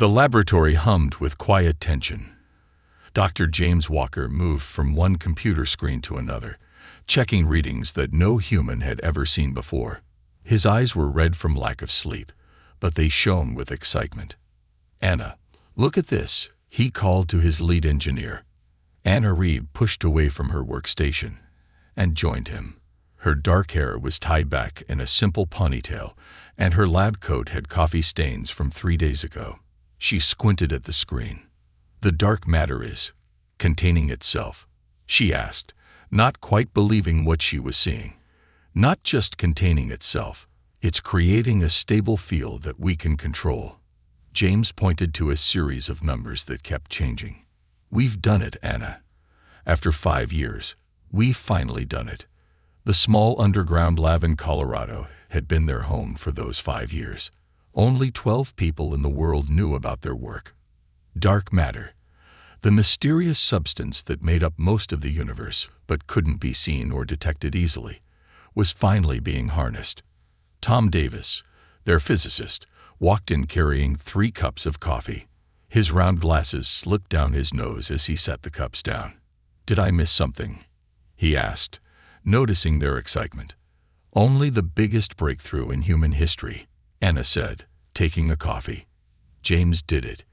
The laboratory hummed with quiet tension. Dr. James Walker moved from one computer screen to another, checking readings that no human had ever seen before. His eyes were red from lack of sleep, but they shone with excitement. "Anna, look at this," he called to his lead engineer. Anna Reed pushed away from her workstation and joined him. Her dark hair was tied back in a simple ponytail, and her lab coat had coffee stains from 3 days ago. She squinted at the screen. "The dark matter is containing itself," she asked, not quite believing what she was seeing. "Not just containing itself, it's creating a stable field that we can control." James pointed to a series of numbers that kept changing. "We've done it, Anna. After 5 years, we've finally done it." The small underground lab in Colorado had been their home for those 5 years. Only 12 people in the world knew about their work. Dark matter, the mysterious substance that made up most of the universe but couldn't be seen or detected easily, was finally being harnessed. Tom Davis, their physicist, walked in carrying 3 cups of coffee. His round glasses slipped down his nose as he set the cups down. "Did I miss something?" he asked, noticing their excitement. "Only the biggest breakthrough in human history," Anna said, taking the coffee. "James did it.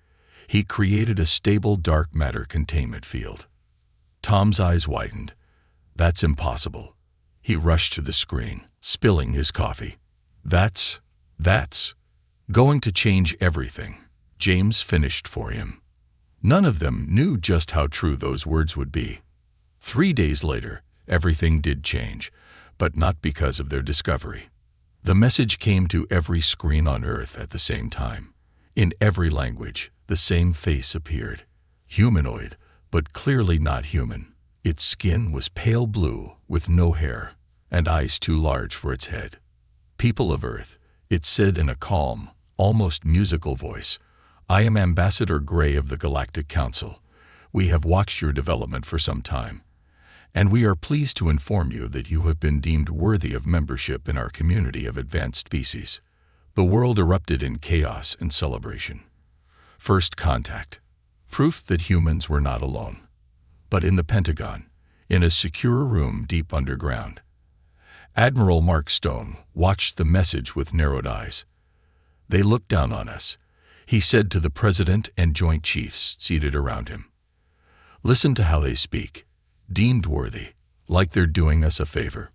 He created a stable dark matter containment field." Tom's eyes widened. "That's impossible." He rushed to the screen, spilling his coffee. That's going to change everything," James finished for him. None of them knew just how true those words would be. 3 days later, everything did change, but not because of their discovery. The message came to every screen on Earth at the same time. In every language, the same face appeared. Humanoid, but clearly not human. Its skin was pale blue, with no hair, and eyes too large for its head. "People of Earth," it said in a calm, almost musical voice, "I am Ambassador Gray of the Galactic Council. We have watched your development for some time, and we are pleased to inform you that you have been deemed worthy of membership in our community of advanced species." The world erupted in chaos and celebration. First contact. Proof that humans were not alone. But in the Pentagon, in a secure room deep underground, Admiral Mark Stone watched the message with narrowed eyes. "They look down on us," he said to the President and Joint Chiefs seated around him. "Listen to how they speak. Deemed worthy, like they're doing us a favor."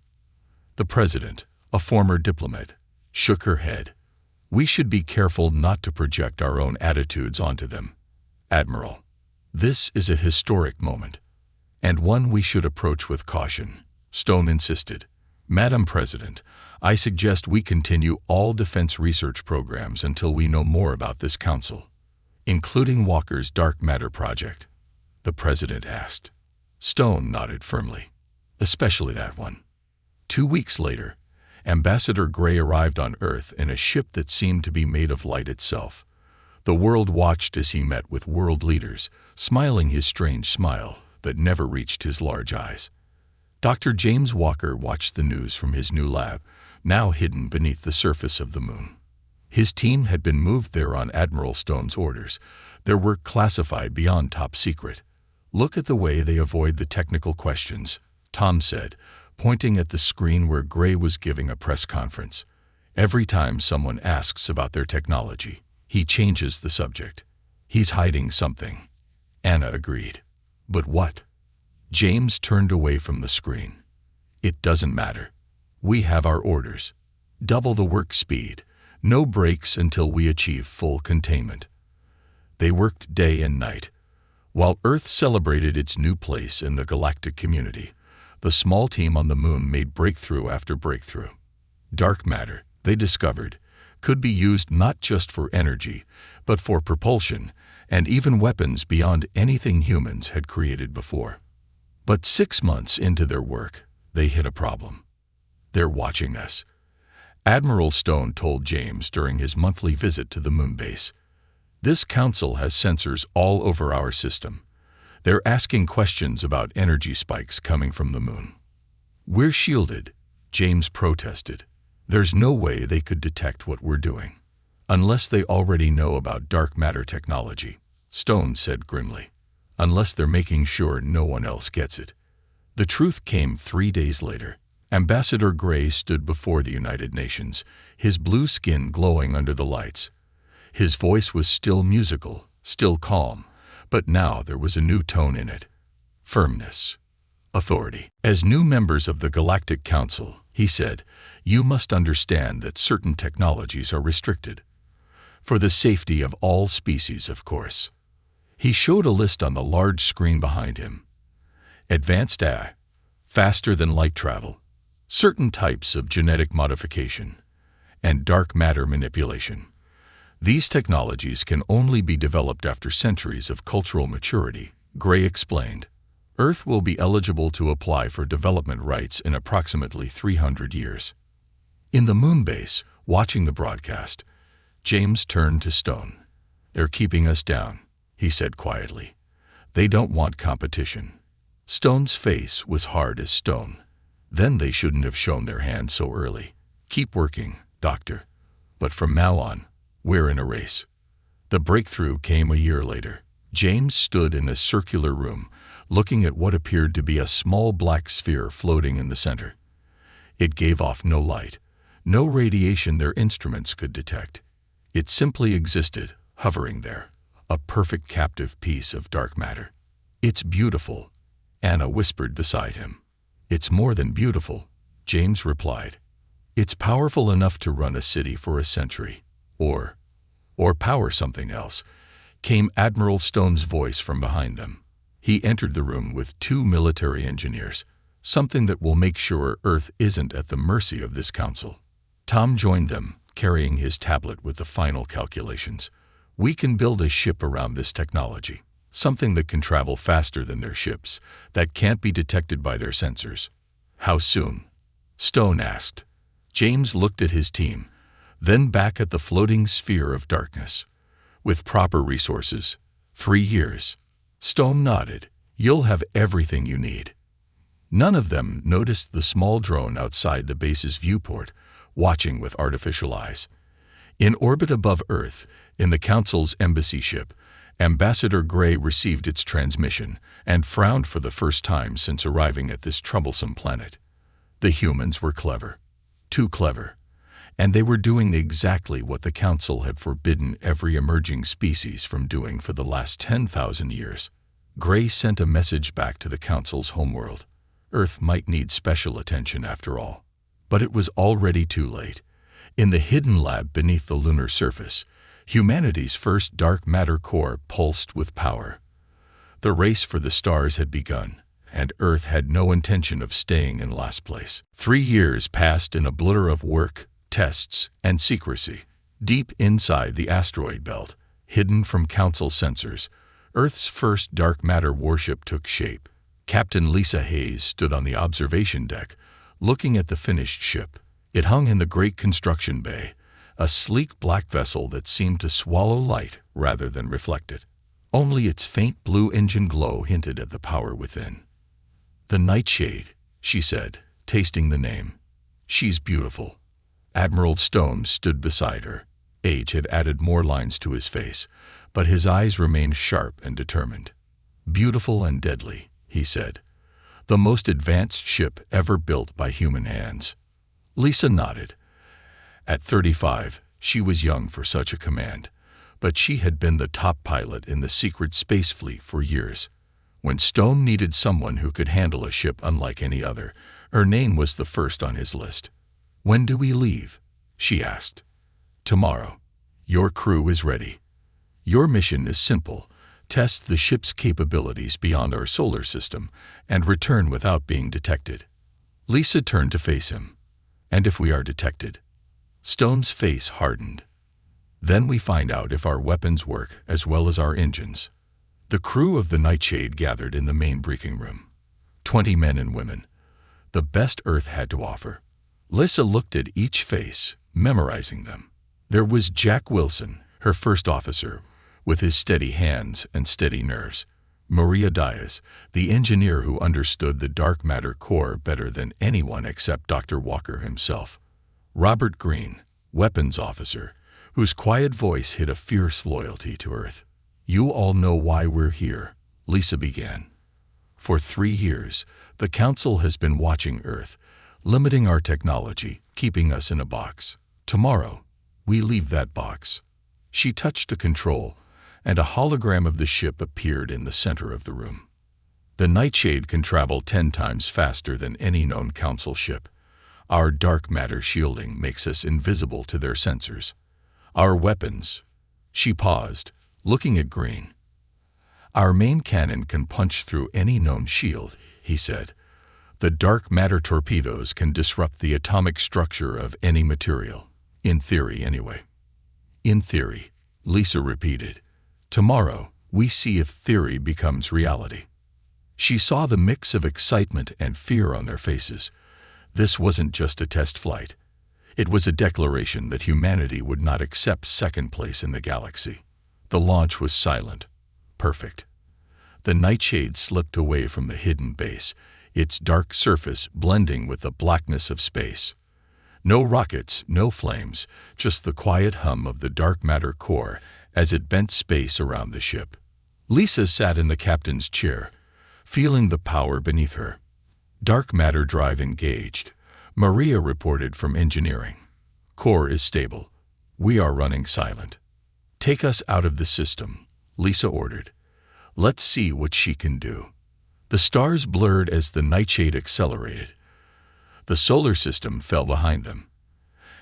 The President, a former diplomat, shook her head. "We should be careful not to project our own attitudes onto them, Admiral. This is a historic moment, and one we should approach with caution," Stone insisted. "Madam President, I suggest we continue all defense research programs until we know more about this council." "Including Walker's dark matter project?" the President asked. Stone nodded firmly. "Especially that one." 2 weeks later, Ambassador Gray arrived on Earth in a ship that seemed to be made of light itself. The world watched as he met with world leaders, smiling his strange smile that never reached his large eyes. Dr. James Walker watched the news from his new lab, now hidden beneath the surface of the moon. His team had been moved there on Admiral Stone's orders, their work classified beyond top secret. "Look at the way they avoid the technical questions," Tom said, pointing at the screen where Gray was giving a press conference. "Every time someone asks about their technology, he changes the subject. He's hiding something." Anna agreed. "But what?" James turned away from the screen. "It doesn't matter. We have our orders. Double the work speed, no breaks until we achieve full containment." They worked day and night. While Earth celebrated its new place in the galactic community, the small team on the moon made breakthrough after breakthrough. Dark matter, they discovered, could be used not just for energy, but for propulsion and even weapons beyond anything humans had created before. But 6 months into their work, they hit a problem. "They're watching us," Admiral Stone told James during his monthly visit to the moon base. "This council has sensors all over our system. They're asking questions about energy spikes coming from the moon." "We're shielded," James protested. "There's no way they could detect what we're doing." Unless they already know about dark matter technology, Stone said grimly. Unless they're making sure no one else gets it. The truth came 3 days later. Ambassador Gray stood before the United Nations, his blue skin glowing under the lights. His voice was still musical, still calm, but now there was a new tone in it. Firmness. Authority. As new members of the Galactic Council, he said, you must understand that certain technologies are restricted. For the safety of all species, of course. He showed a list on the large screen behind him. Advanced AI, faster than light travel, certain types of genetic modification, and dark matter manipulation. These technologies can only be developed after centuries of cultural maturity, Gray explained. Earth will be eligible to apply for development rights in approximately 300 years. In the moon base, watching the broadcast, James turned to Stone. They're keeping us down, he said quietly. They don't want competition. Stone's face was hard as stone. Then they shouldn't have shown their hand so early. Keep working, Doctor. But from now on, we're in a race. The breakthrough came a year later. James stood in a circular room, looking at what appeared to be a small black sphere floating in the center. It gave off no light, no radiation their instruments could detect. It simply existed, hovering there, a perfect captive piece of dark matter. It's beautiful, Anna whispered beside him. It's more than beautiful, James replied. It's powerful enough to run a city for a century. Or power something else, came Admiral Stone's voice from behind them. He entered the room with 2 military engineers, something that will make sure Earth isn't at the mercy of this council. Tom joined them, carrying his tablet with the final calculations. We can build a ship around this technology, something that can travel faster than their ships, that can't be detected by their sensors. How soon? Stone asked. James looked at his team, then back at the floating sphere of darkness. With proper resources, 3 years. Stone nodded. You'll have everything you need. None of them noticed the small drone outside the base's viewport, watching with artificial eyes. In orbit above Earth, in the Council's embassy ship, Ambassador Gray received its transmission and frowned for the first time since arriving at this troublesome planet. The humans were clever. Too clever. And they were doing exactly what the Council had forbidden every emerging species from doing for the last 10,000 years. Gray sent a message back to the Council's homeworld. Earth might need special attention after all. But it was already too late. In the hidden lab beneath the lunar surface, humanity's first dark matter core pulsed with power. The race for the stars had begun, and Earth had no intention of staying in last place. 3 years passed in a blur of work, tests, and secrecy. Deep inside the asteroid belt, hidden from Council sensors, Earth's first dark matter warship took shape. Captain Lisa Hayes stood on the observation deck, looking at the finished ship. It hung in the great construction bay, a sleek black vessel that seemed to swallow light rather than reflect it. Only its faint blue engine glow hinted at the power within. The Nightshade, she said, tasting the name. She's beautiful. Admiral Stone stood beside her. Age had added more lines to his face, but his eyes remained sharp and determined. Beautiful and deadly, he said. The most advanced ship ever built by human hands. Lisa nodded. At 35, she was young for such a command, but she had been the top pilot in the secret space fleet for years. When Stone needed someone who could handle a ship unlike any other, her name was the first on his list. When do we leave? She asked. Tomorrow. Your crew is ready. Your mission is simple. Test the ship's capabilities beyond our solar system and return without being detected. Lisa turned to face him. And if we are detected? Stone's face hardened. Then we find out if our weapons work as well as our engines. The crew of the Nightshade gathered in the main briefing room. 20 men and women. The best Earth had to offer. Lisa looked at each face, memorizing them. There was Jack Wilson, her first officer, with his steady hands and steady nerves. Maria Diaz, the engineer who understood the dark matter core better than anyone except Dr. Walker himself. Robert Green, weapons officer, whose quiet voice hid a fierce loyalty to Earth. "You all know why we're here," Lisa began. "For 3 years, the Council has been watching Earth, limiting our technology, keeping us in a box. Tomorrow, we leave that box." She touched a control, and a hologram of the ship appeared in the center of the room. "The Nightshade can travel 10 times faster than any known Council ship. Our dark matter shielding makes us invisible to their sensors. Our weapons—" She paused, looking at Green. "Our main cannon can punch through any known shield," he said. "The dark matter torpedoes can disrupt the atomic structure of any material. In theory, anyway." "In theory," Lisa repeated. "Tomorrow, we see if theory becomes reality." She saw the mix of excitement and fear on their faces. This wasn't just a test flight. It was a declaration that humanity would not accept second place in the galaxy. The launch was silent. Perfect. The Nightshade slipped away from the hidden base, its dark surface blending with the blackness of space. No rockets, no flames, just the quiet hum of the dark matter core as it bent space around the ship. Lisa sat in the captain's chair, feeling the power beneath her. "Dark matter drive engaged," Maria reported from engineering. "Core is stable. We are running silent." "Take us out of the system," Lisa ordered. "Let's see what she can do." The stars blurred as the Nightshade accelerated. The solar system fell behind them.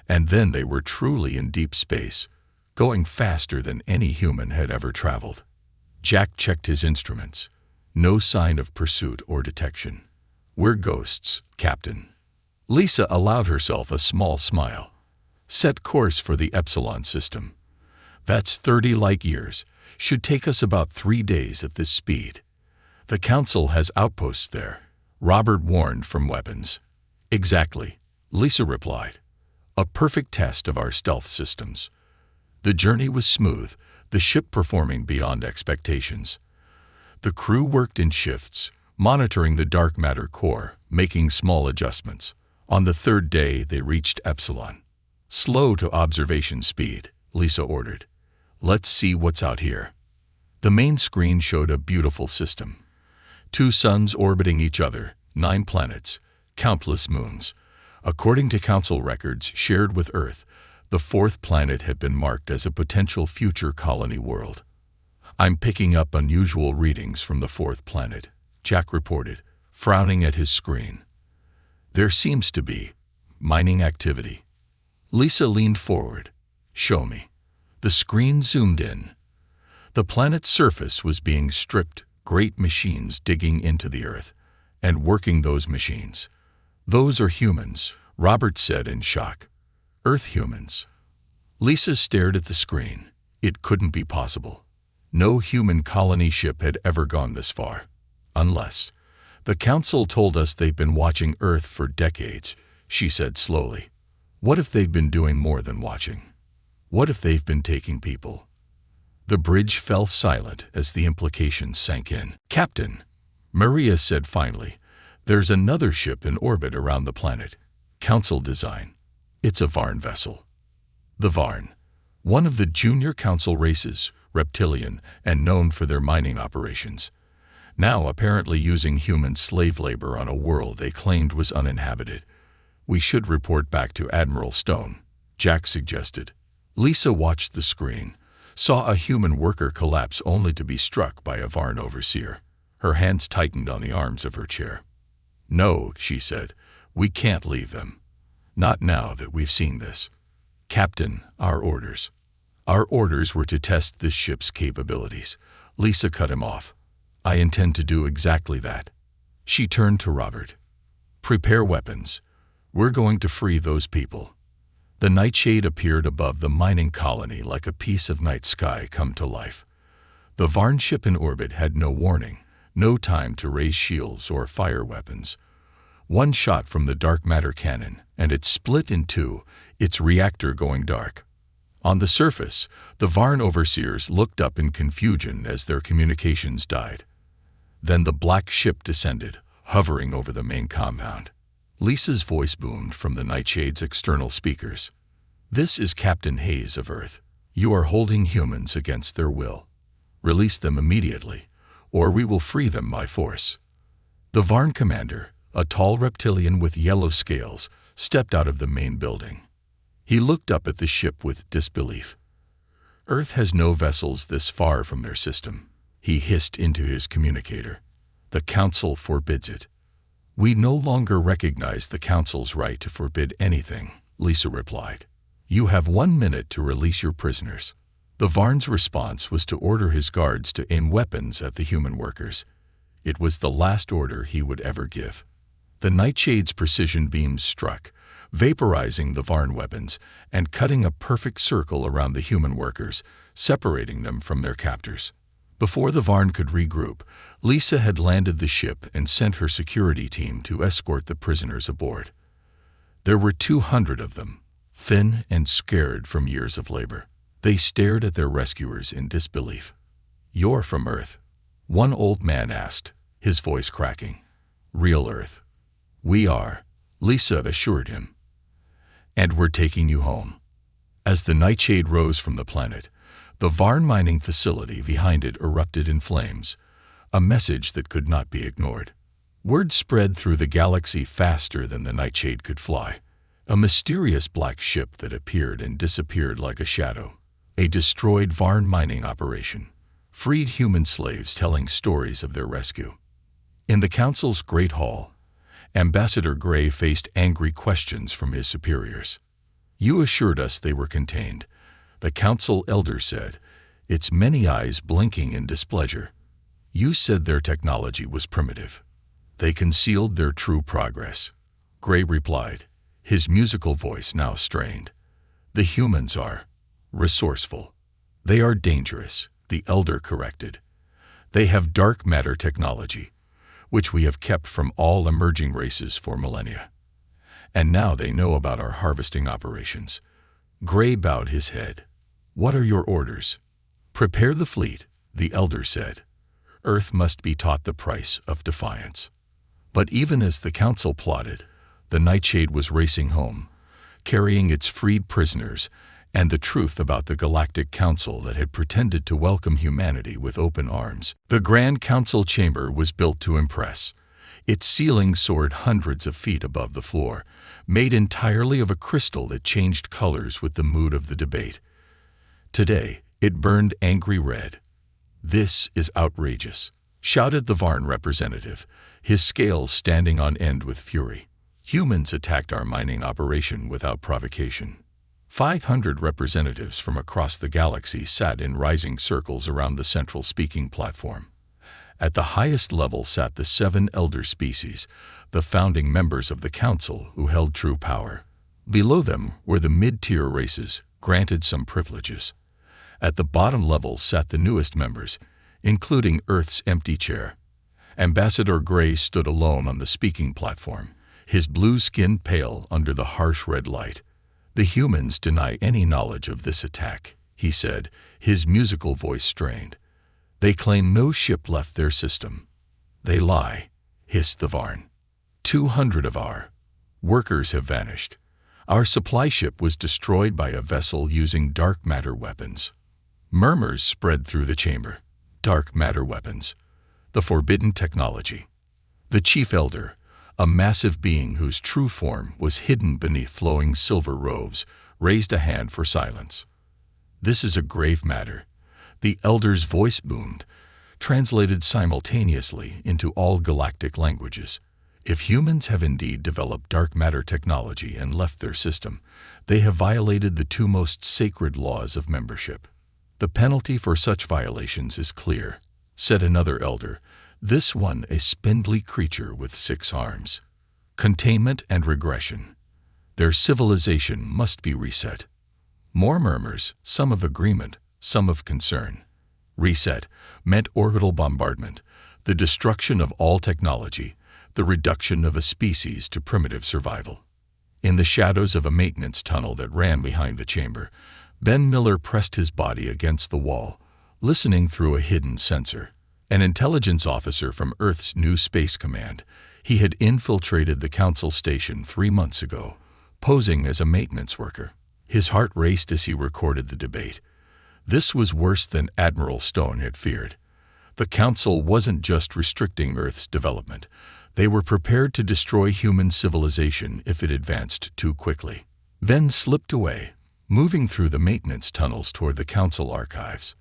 And then they were truly in deep space, going faster than any human had ever traveled. Jack checked his instruments. No sign of pursuit or detection. "We're ghosts, Captain." Lisa allowed herself a small smile. "Set course for the Epsilon system. That's 30 light years. Should take us about 3 days at this speed. The Council has outposts there," Robert warned from weapons. "Exactly," Lisa replied. "A perfect test of our stealth systems." The journey was smooth, the ship performing beyond expectations. The crew worked in shifts, monitoring the dark matter core, making small adjustments. On the 3rd day, they reached Epsilon. "Slow to observation speed," Lisa ordered. "Let's see what's out here." The main screen showed a beautiful system. 2 suns orbiting each other, 9 planets, countless moons. According to Council records shared with Earth, the 4th planet had been marked as a potential future colony world. "I'm picking up unusual readings from the 4th planet," Jack reported, frowning at his screen. "There seems to be mining activity." Lisa leaned forward. "Show me." The screen zoomed in. The planet's surface was being stripped, great machines digging into the Earth, and working those machines. "Those are humans," Robert said in shock. "Earth humans." Lisa stared at the screen. It couldn't be possible. No human colony ship had ever gone this far. Unless. "The Council told us they've been watching Earth for decades," she said slowly. "What if they've been doing more than watching? What if they've been taking people?" The bridge fell silent as the implications sank in. "Captain," Maria said finally, "there's another ship in orbit around the planet. Council design. It's a Varn vessel." The Varn, one of the junior Council races, reptilian and known for their mining operations, now apparently using human slave labor on a world they claimed was uninhabited. "We should report back to Admiral Stone," Jack suggested. Lisa watched the screen, saw a human worker collapse only to be struck by a Varn overseer. Her hands tightened on the arms of her chair. "No," she said, "we can't leave them. Not now that we've seen this." "Captain, our orders." "Our orders were to test this ship's capabilities." Lisa cut him off. "I intend to do exactly that." She turned to Robert. "Prepare weapons. We're going to free those people." The Nightshade appeared above the mining colony like a piece of night sky come to life. The Varn ship in orbit had no warning, no time to raise shields or fire weapons. One shot from the dark matter cannon, and it split in 2, its reactor going dark. On the surface, the Varn overseers looked up in confusion as their communications died. Then the black ship descended, hovering over the main compound. Lisa's voice boomed from the Nightshade's external speakers. "This is Captain Hayes of Earth. You are holding humans against their will. Release them immediately, or we will free them by force." The Varn commander, a tall reptilian with yellow scales, stepped out of the main building. He looked up at the ship with disbelief. "Earth has no vessels this far from their system," he hissed into his communicator. "The Council forbids it." "We no longer recognize the Council's right to forbid anything," Lisa replied. "You have 1 minute to release your prisoners." The Varn's response was to order his guards to aim weapons at the human workers. It was the last order he would ever give. The Nightshade's precision beams struck, vaporizing the Varn weapons and cutting a perfect circle around the human workers, separating them from their captors. Before the Varn could regroup, Lisa had landed the ship and sent her security team to escort the prisoners aboard. There were 200 of them, thin and scared from years of labor. They stared at their rescuers in disbelief. "You're from Earth?" one old man asked, his voice cracking. "Real Earth." "We are," Lisa assured him. "And we're taking you home." As the Nightshade rose from the planet, the Varn mining facility behind it erupted in flames, a message that could not be ignored. Word spread through the galaxy faster than the Nightshade could fly. A mysterious black ship that appeared and disappeared like a shadow. A destroyed Varn mining operation. Freed human slaves telling stories of their rescue. In the Council's Great Hall, Ambassador Gray faced angry questions from his superiors. "You assured us they were contained," the Council elder said, its many eyes blinking in displeasure. "You said their technology was primitive. They concealed their true progress," Gray replied, his musical voice now strained. "The humans are resourceful. They are dangerous," the elder corrected. "They have dark matter technology, which we have kept from all emerging races for millennia. And now they know about our harvesting operations." Gray bowed his head. "What are your orders?" "Prepare the fleet," the elder said. "Earth must be taught the price of defiance." But even as the Council plotted, the Nightshade was racing home, carrying its freed prisoners and the truth about the Galactic Council that had pretended to welcome humanity with open arms. The Grand Council chamber was built to impress. Its ceiling soared hundreds of feet above the floor, made entirely of a crystal that changed colors with the mood of the debate. Today, it burned angry red. "This is outrageous," shouted the Varn representative, his scales standing on end with fury. "Humans attacked our mining operation without provocation." 500 representatives from across the galaxy sat in rising circles around the central speaking platform. At the highest level sat the 7 elder species, the founding members of the Council who held true power. Below them were the mid-tier races, granted some privileges. At the bottom level sat the newest members, including Earth's empty chair. Ambassador Gray stood alone on the speaking platform, his blue skin pale under the harsh red light. "The humans deny any knowledge of this attack," he said, his musical voice strained. "They claim no ship left their system." "They lie," hissed the Varn. 200 of our workers have vanished. Our supply ship was destroyed by a vessel using dark matter weapons." Murmurs spread through the chamber. Dark matter weapons. The forbidden technology. The chief elder, a massive being whose true form was hidden beneath flowing silver robes, raised a hand for silence. "This is a grave matter," the elder's voice boomed, translated simultaneously into all galactic languages. "If humans have indeed developed dark matter technology and left their system, they have violated the 2 most sacred laws of membership. The penalty for such violations is clear," said another elder, this one a spindly creature with 6 arms. "Containment and regression. Their civilization must be reset." More murmurs, some of agreement, some of concern. Reset meant orbital bombardment, the destruction of all technology, the reduction of a species to primitive survival. In the shadows of a maintenance tunnel that ran behind the chamber, Ben Miller pressed his body against the wall, listening through a hidden sensor. An intelligence officer from Earth's new space command, he had infiltrated the Council station 3 months ago, posing as a maintenance worker. His heart raced as he recorded the debate. This was worse than Admiral Stone had feared. The Council wasn't just restricting Earth's development. They were prepared to destroy human civilization if it advanced too quickly. Ben slipped away, moving through the maintenance tunnels toward the Council archives.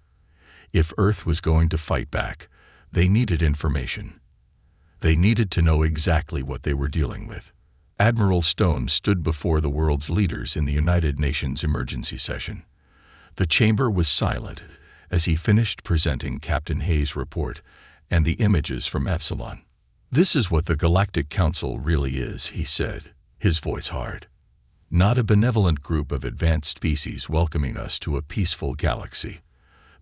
If Earth was going to fight back, they needed information. They needed to know exactly what they were dealing with. Admiral Stone stood before the world's leaders in the United Nations emergency session. The chamber was silent as he finished presenting Captain Hayes' report and the images from Epsilon. "This is what the Galactic Council really is," he said, his voice hard. "Not a benevolent group of advanced species welcoming us to a peaceful galaxy.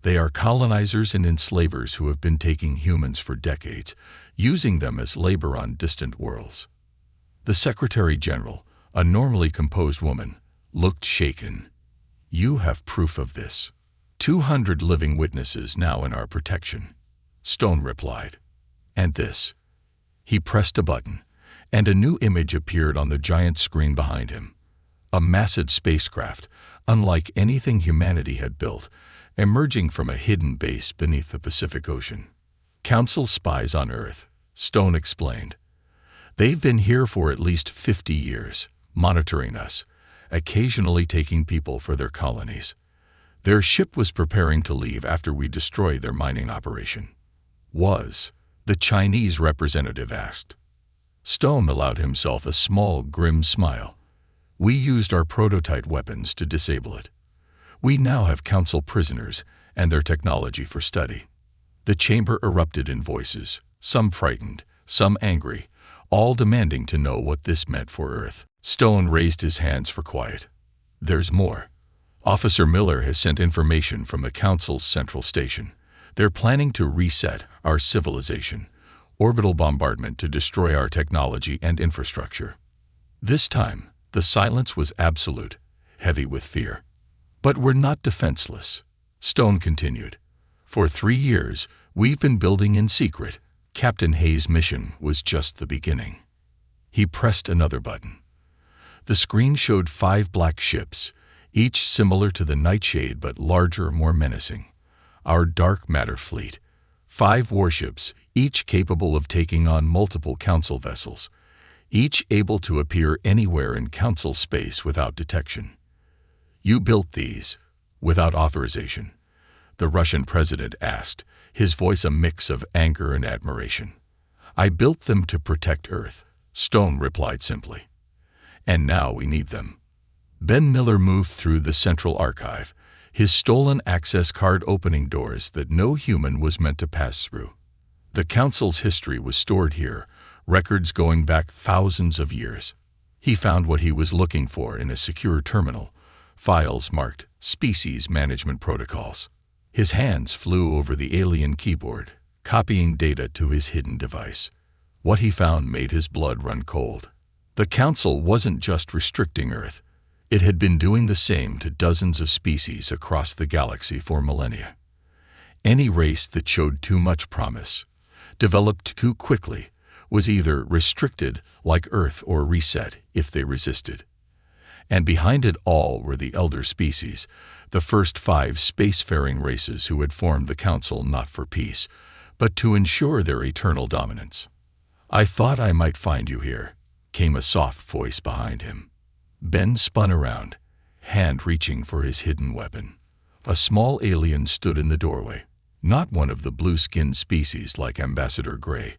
They are colonizers and enslavers who have been taking humans for decades, using them as labor on distant worlds." The Secretary General, a normally composed woman, looked shaken. "You have proof of this. 200 living witnesses now in our protection," Stone replied. "And this." He pressed a button, and a new image appeared on the giant screen behind him. A massive spacecraft, unlike anything humanity had built, emerging from a hidden base beneath the Pacific Ocean. "Council spies on Earth," Stone explained. "They've been here for at least 50 years, monitoring us, occasionally taking people for their colonies. Their ship was preparing to leave after we destroyed their mining operation." "Was?" the Chinese representative asked. Stone allowed himself a small, grim smile. "We used our prototype weapons to disable it. We now have Council prisoners and their technology for study." The chamber erupted in voices, some frightened, some angry, all demanding to know what this meant for Earth. Stone raised his hands for quiet. "There's more. Officer Miller has sent information from the Council's central station. They're planning to reset our civilization, orbital bombardment to destroy our technology and infrastructure." This time, the silence was absolute, heavy with fear. "But we're not defenseless," Stone continued. "For 3 years, we've been building in secret. Captain Hayes' mission was just the beginning." He pressed another button. The screen showed 5 black ships, each similar to the Nightshade but larger, more menacing. Our dark matter fleet. 5 warships, each capable of taking on multiple Council vessels, each able to appear anywhere in Council space without detection. "You built these without authorization?" the Russian president asked, his voice a mix of anger and admiration. "I built them to protect Earth," Stone replied simply. "And now we need them." Ben Miller moved through the central archive, his stolen access card opening doors that no human was meant to pass through. The Council's history was stored here, records going back thousands of years. He found what he was looking for in a secure terminal, files marked Species Management Protocols. His hands flew over the alien keyboard, copying data to his hidden device. What he found made his blood run cold. The Council wasn't just restricting Earth. It had been doing the same to dozens of species across the galaxy for millennia. Any race that showed too much promise, developed too quickly, was either restricted like Earth or reset if they resisted. And behind it all were the elder species, the first 5 spacefaring races who had formed the Council not for peace, but to ensure their eternal dominance. "I thought I might find you here," came a soft voice behind him. Ben spun around, hand reaching for his hidden weapon. A small alien stood in the doorway, not one of the blue-skinned species like Ambassador Gray,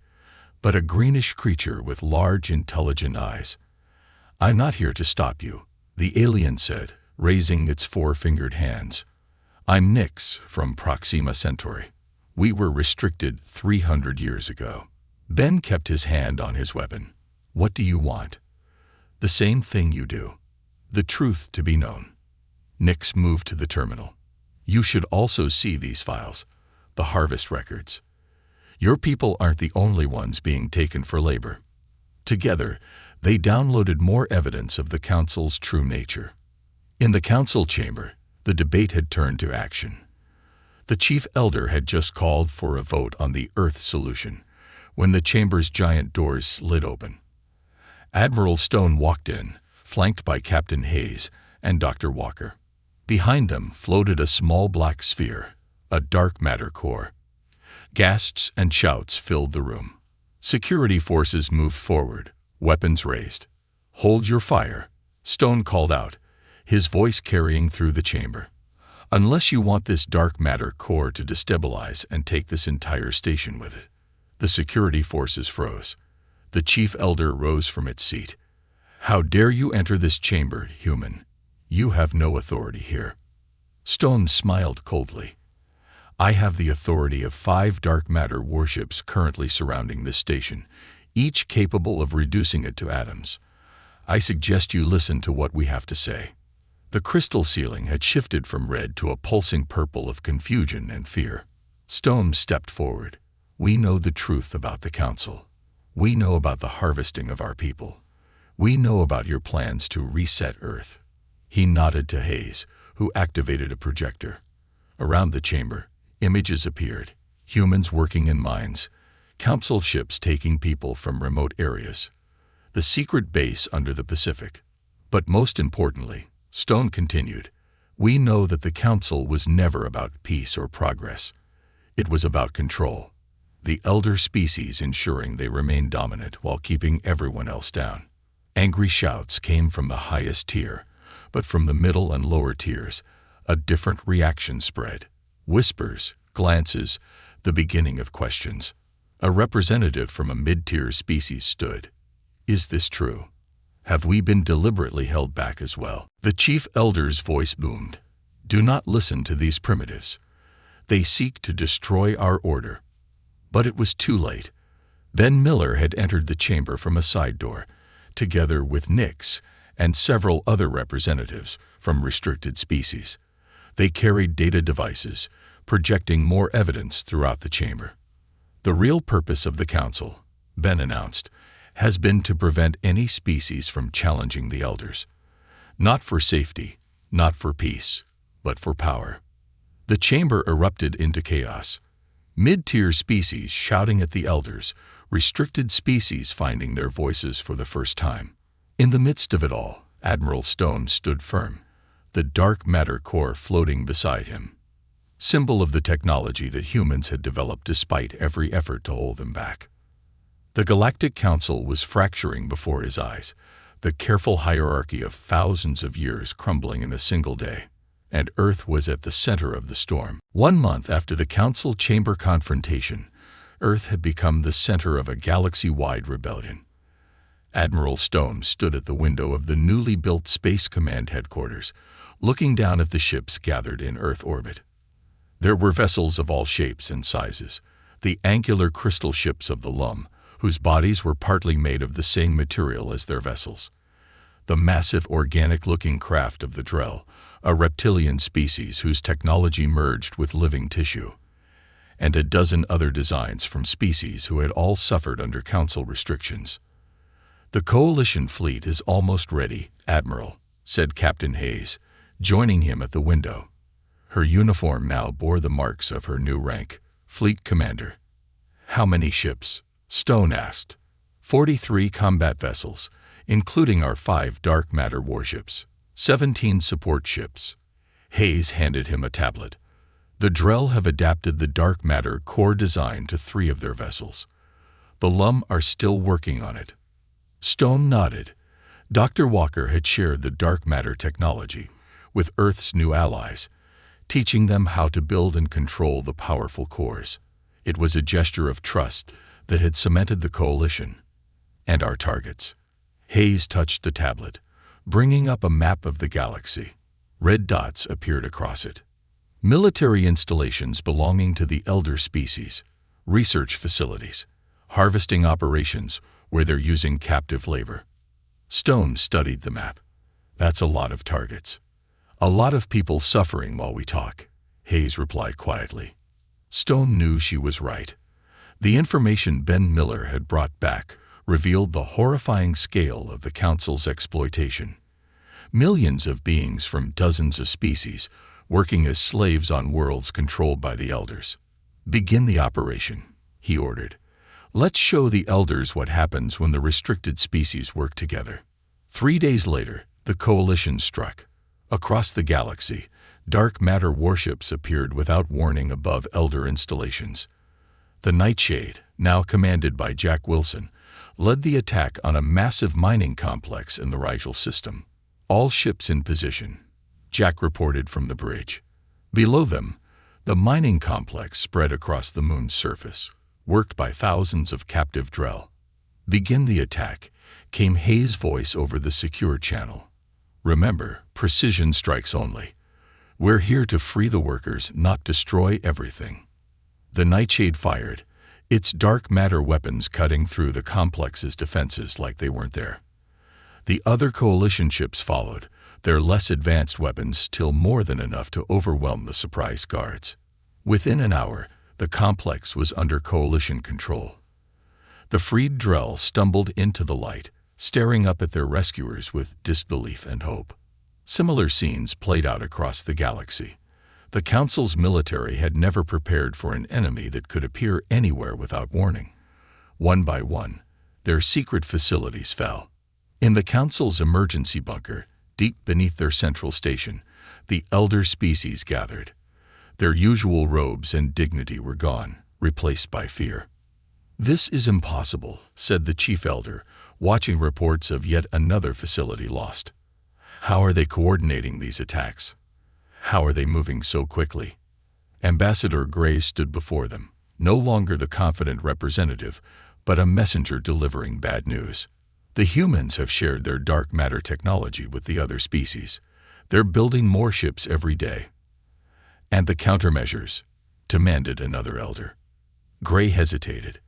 but a greenish creature with large, intelligent eyes. "I'm not here to stop you," the alien said, raising its 4-fingered hands. "I'm Nyx from Proxima Centauri. We were restricted 300 years ago." Ben kept his hand on his weapon. "What do you want?" "The same thing you do. The truth to be known." Nyx moved to the terminal. "You should also see these files, the harvest records. Your people aren't the only ones being taken for labor." Together, they downloaded more evidence of the Council's true nature. In the Council chamber, the debate had turned to action. The Chief Elder had just called for a vote on the Earth solution when the chamber's giant doors slid open. Admiral Stone walked in, flanked by Captain Hayes and Dr. Walker. Behind them floated a small black sphere, a dark matter core. Gasps and shouts filled the room. Security forces moved forward, weapons raised. "Hold your fire," Stone called out, his voice carrying through the chamber. "Unless you want this dark matter core to destabilize and take this entire station with it." The security forces froze. The chief elder rose from its seat. "How dare you enter this chamber, human? You have no authority here." Stone smiled coldly. "I have the authority of 5 dark matter warships currently surrounding this station, each capable of reducing it to atoms. I suggest you listen to what we have to say." The crystal ceiling had shifted from red to a pulsing purple of confusion and fear. Stone stepped forward. "We know the truth about the Council. We know about the harvesting of our people. We know about your plans to reset Earth." He nodded to Hayes, who activated a projector. Around the chamber, images appeared. Humans working in mines, Council ships taking people from remote areas, the secret base under the Pacific. But most importantly, Stone continued, "We know that the Council was never about peace or progress. It was about control. The elder species ensuring they remained dominant while keeping everyone else down." Angry shouts came from the highest tier, but from the middle and lower tiers, a different reaction spread. Whispers, glances, the beginning of questions. A representative from a mid-tier species stood. "Is this true? Have we been deliberately held back as well?" The chief elder's voice boomed. "Do not listen to these primitives. They seek to destroy our order." But it was too late. Ben Miller had entered the chamber from a side door, together with Nix and several other representatives from restricted species. They carried data devices, projecting more evidence throughout the chamber. "The real purpose of the Council," Ben announced, "has been to prevent any species from challenging the elders. Not for safety, not for peace, but for power." The chamber erupted into chaos. Mid-tier species shouting at the elders, restricted species finding their voices for the first time. In the midst of it all, Admiral Stone stood firm, the dark matter core floating beside him, symbol of the technology that humans had developed despite every effort to hold them back. The Galactic Council was fracturing before his eyes, the careful hierarchy of thousands of years crumbling in a single day, and Earth was at the center of the storm. 1 month after the Council chamber confrontation, Earth had become the center of a galaxy-wide rebellion. Admiral Stone stood at the window of the newly built Space Command headquarters, looking down at the ships gathered in Earth orbit. There were vessels of all shapes and sizes, the angular crystal ships of the LUM, whose bodies were partly made of the same material as their vessels. The massive organic-looking craft of the Drell, a reptilian species whose technology merged with living tissue, and a dozen other designs from species who had all suffered under Council restrictions. "The Coalition fleet is almost ready, Admiral," said Captain Hayes, joining him at the window. Her uniform now bore the marks of her new rank, Fleet Commander. "How many ships?" Stone asked. 43 combat vessels, including our 5 dark matter warships. 17 support ships." Hayes handed him a tablet. "The Drell have adapted the dark matter core design to 3 of their vessels. The LUM are still working on it." Stone nodded. Dr. Walker had shared the dark matter technology with Earth's new allies, teaching them how to build and control the powerful cores. It was a gesture of trust that had cemented the Coalition and our targets. Hayes touched the tablet, bringing up a map of the galaxy. Red dots appeared across it. Military installations belonging to the elder species, research facilities, harvesting operations where they're using captive labor. Stone studied the map. "That's a lot of targets. A lot of people suffering while we talk," Hayes replied quietly. Stone knew she was right. The information Ben Miller had brought back revealed the horrifying scale of the Council's exploitation. Millions of beings from dozens of species working as slaves on worlds controlled by the elders. "Begin the operation," he ordered. "Let's show the elders what happens when the restricted species work together." 3 days later, the Coalition struck. Across the galaxy, Dark matter warships appeared without warning above Elder installations. The Nightshade, now commanded by Jack Wilson, led the attack on a massive mining complex in the Rigel system. All ships in position, Jack reported from the bridge. Below them, the mining complex spread across the moon's surface, worked by thousands of captive Drell. "Begin the attack," came Hayes' voice over the secure channel. "Remember, precision strikes only. We're here to free the workers, not destroy everything." The Nightshade fired, its dark matter weapons cutting through the complex's defenses like they weren't there. The other Coalition ships followed, their less advanced weapons still more than enough to overwhelm the surprise guards. Within an hour, the complex was under Coalition control. The freed Drell stumbled into the light, staring up at their rescuers with disbelief and hope. Similar scenes played out across the galaxy. The Council's military had never prepared for an enemy that could appear anywhere without warning. One by one, their secret facilities fell. In the Council's emergency bunker, deep beneath their central station, the Elder species gathered. Their usual robes and dignity were gone, replaced by fear. "This is impossible," said the Chief Elder, watching reports of yet another facility lost. "How are they coordinating these attacks? How are they moving so quickly?" Ambassador Gray stood before them, no longer the confident representative, but a messenger delivering bad news. "The humans have shared their dark matter technology with the other species. They're building more ships every day." "And the countermeasures?" demanded another elder. Gray hesitated.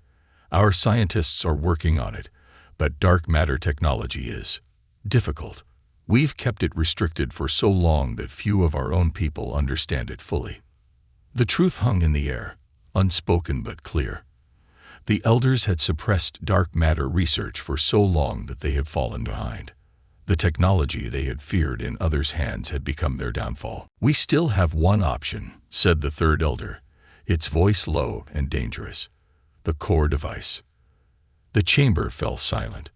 "Our scientists are working on it, but dark matter technology is difficult. We've kept it restricted for so long that few of our own people understand it fully." The truth hung in the air, unspoken but clear. The elders had suppressed dark matter research for so long that they had fallen behind. The technology they had feared in others' hands had become their downfall. "We still have one option," said the third elder, its voice low and dangerous. "The core device." The chamber fell silent.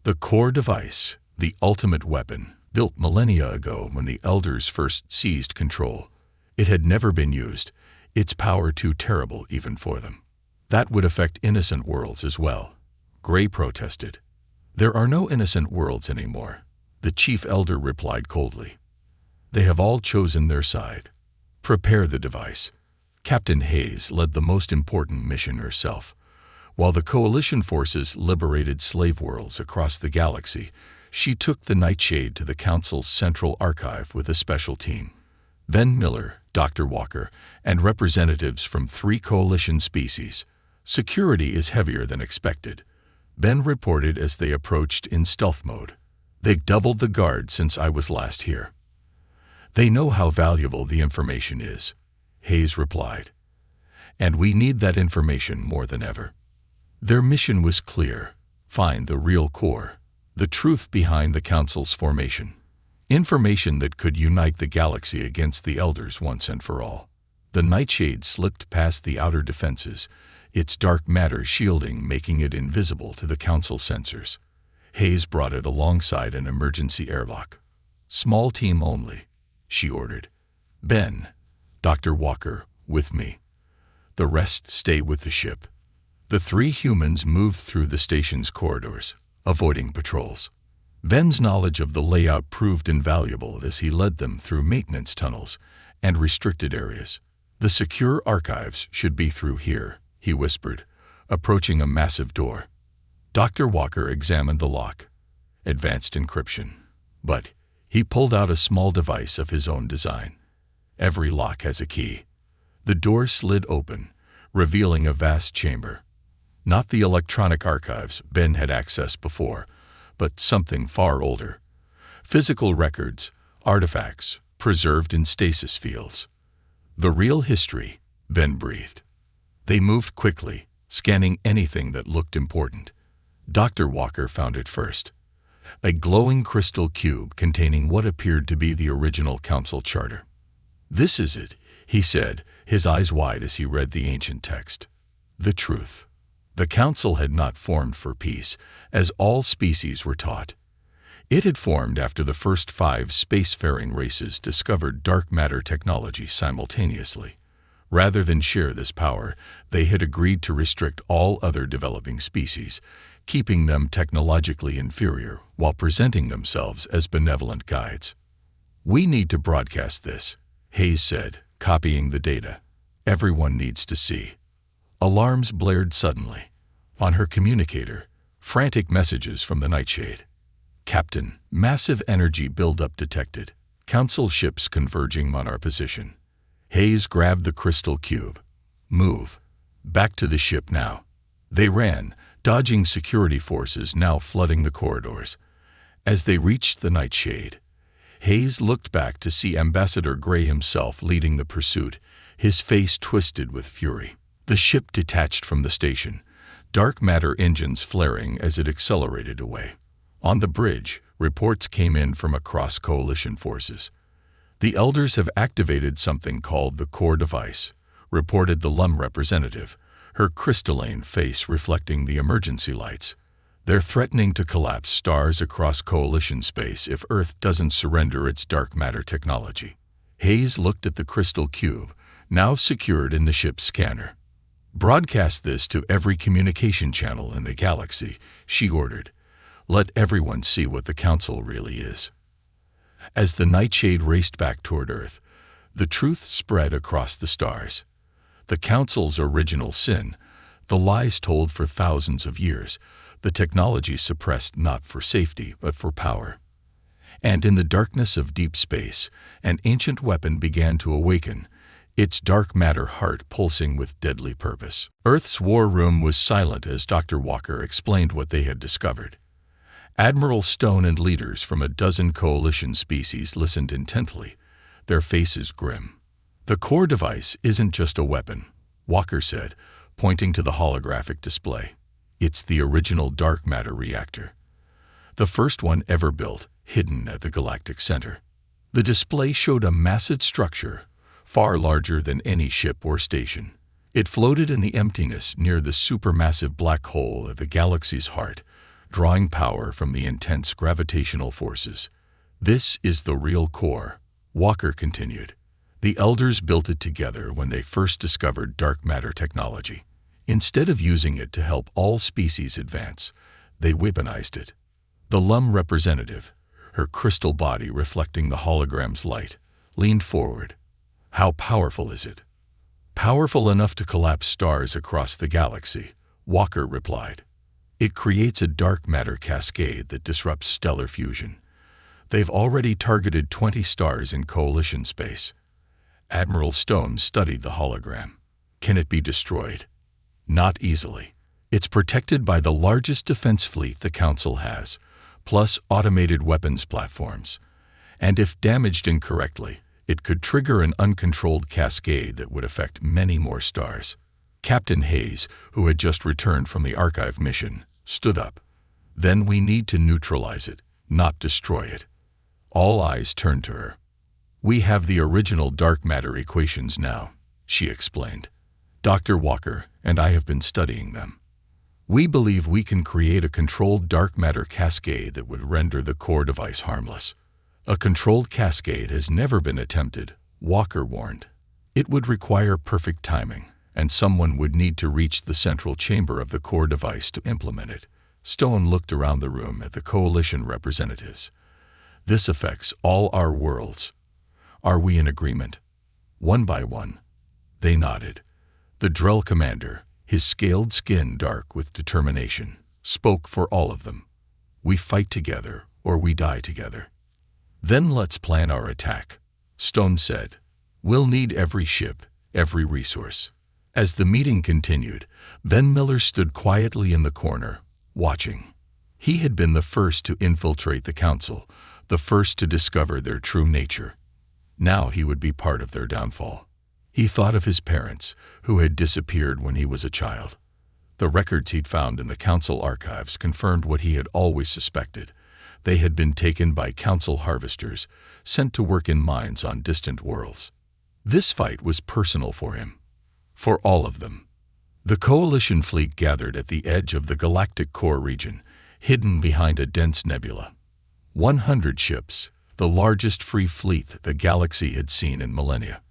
The core device, the ultimate weapon, built millennia ago when the elders first seized control. It had never been used, its power too terrible even for them. "That would affect innocent worlds as well," Gray protested. "There are no innocent worlds anymore," the Chief Elder replied coldly. "They have all chosen their side. Prepare the device." Captain Hayes led the most important mission herself. While the Coalition forces liberated slave worlds across the galaxy, she took the Nightshade to the Council's central archive with a special team. Ben Miller, Dr. Walker, and representatives from 3 Coalition species. "Security is heavier than expected," Ben reported as they approached in stealth mode. "They've doubled the guard since I was last here." "They know how valuable the information is," Hayes replied. "And we need that information more than ever." Their mission was clear: find the real core, the truth behind the Council's formation. Information that could unite the galaxy against the Elders once and for all. The Nightshade slipped past the outer defenses, its dark matter shielding making it invisible to the Council sensors. Hayes brought it alongside an emergency airlock. "Small team only," she ordered. "Ben, Dr. Walker, with me. The rest stay with the ship." The 3 humans moved through the station's corridors, avoiding patrols. Ben's knowledge of the layout proved invaluable as he led them through maintenance tunnels and restricted areas. "The secure archives should be through here," he whispered, approaching a massive door. Dr. Walker examined the lock. Advanced encryption. But he pulled out a small device of his own design. Every lock has a key. The door slid open, revealing a vast chamber. Not the electronic archives Ben had accessed before, but something far older. Physical records, artifacts, preserved in stasis fields. "The real history," Ben breathed. They moved quickly, scanning anything that looked important. Dr. Walker found it first. A glowing crystal cube containing what appeared to be the original Council charter. "This is it," he said, his eyes wide as he read the ancient text. The truth. The Council had not formed for peace, as all species were taught. It had formed after the first 5 spacefaring races discovered dark matter technology simultaneously. Rather than share this power, they had agreed to restrict all other developing species, keeping them technologically inferior while presenting themselves as benevolent guides. "We need to broadcast this," Hayes said, copying the data. "Everyone needs to see." Alarms blared suddenly. On her communicator, frantic messages from the Nightshade. "Captain, massive energy buildup detected. Council ships converging on our position." Hayes grabbed the crystal cube. "Move. Back to the ship now." They ran, dodging security forces now flooding the corridors. As they reached the Nightshade, Hayes looked back to see Ambassador Gray himself leading the pursuit, his face twisted with fury. The ship detached from the station, dark matter engines flaring as it accelerated away. On the bridge, reports came in from across coalition forces. "The Elders have activated something called the core device," reported the LUM representative, her crystalline face reflecting the emergency lights. "They're threatening to collapse stars across coalition space if Earth doesn't surrender its dark matter technology." Hayes looked at the crystal cube, now secured in the ship's scanner. "Broadcast this to every communication channel in the galaxy," she ordered. "Let everyone see what the Council really is." As the Nightshade raced back toward Earth, the truth spread across the stars. The Council's original sin, the lies told for thousands of years, the technology suppressed not for safety but for power. And in the darkness of deep space, an ancient weapon began to awaken, its dark matter heart pulsing with deadly purpose. Earth's war room was silent as Dr. Walker explained what they had discovered. Admiral Stone and leaders from a dozen coalition species listened intently, their faces grim. "The core device isn't just a weapon," Walker said, pointing to the holographic display. "It's the original dark matter reactor. The first one ever built, hidden at the galactic center." The display showed a massive structure, far larger than any ship or station. It floated in the emptiness near the supermassive black hole at the galaxy's heart, drawing power from the intense gravitational forces. "This is the real core," Walker continued. "The Elders built it together when they first discovered dark matter technology. Instead of using it to help all species advance, they weaponized it." The LUM representative, her crystal body reflecting the hologram's light, leaned forward. "How powerful is it?" "Powerful enough to collapse stars across the galaxy," Walker replied. "It creates a dark matter cascade that disrupts stellar fusion. They've already targeted 20 stars in coalition space." Admiral Stone studied the hologram. "Can it be destroyed?" "Not easily. It's protected by the largest defense fleet the Council has, plus automated weapons platforms. And if damaged incorrectly, it could trigger an uncontrolled cascade that would affect many more stars." Captain Hayes, who had just returned from the archive mission, stood up. "Then we need to neutralize it, not destroy it." All eyes turned to her. "We have the original dark matter equations now," she explained. "Dr. Walker and I have been studying them. We believe we can create a controlled dark matter cascade that would render the core device harmless." "A controlled cascade has never been attempted," Walker warned. "It would require perfect timing, and someone would need to reach the central chamber of the core device to implement it." Stone looked around the room at the coalition representatives. "This affects all our worlds. Are we in agreement?" One by one, they nodded. The Drell commander, his scaled skin dark with determination, spoke for all of them. "We fight together or we die together." "Then let's plan our attack," Stone said. "We'll need every ship, every resource." As the meeting continued, Ben Miller stood quietly in the corner, watching. He had been the first to infiltrate the Council, the first to discover their true nature. Now he would be part of their downfall. He thought of his parents, who had disappeared when he was a child. The records he'd found in the Council archives confirmed what he had always suspected. They had been taken by Council harvesters, sent to work in mines on distant worlds. This fight was personal for him. For all of them. The Coalition fleet gathered at the edge of the galactic core region, hidden behind a dense nebula. 100 ships, the largest free fleet the galaxy had seen in millennia.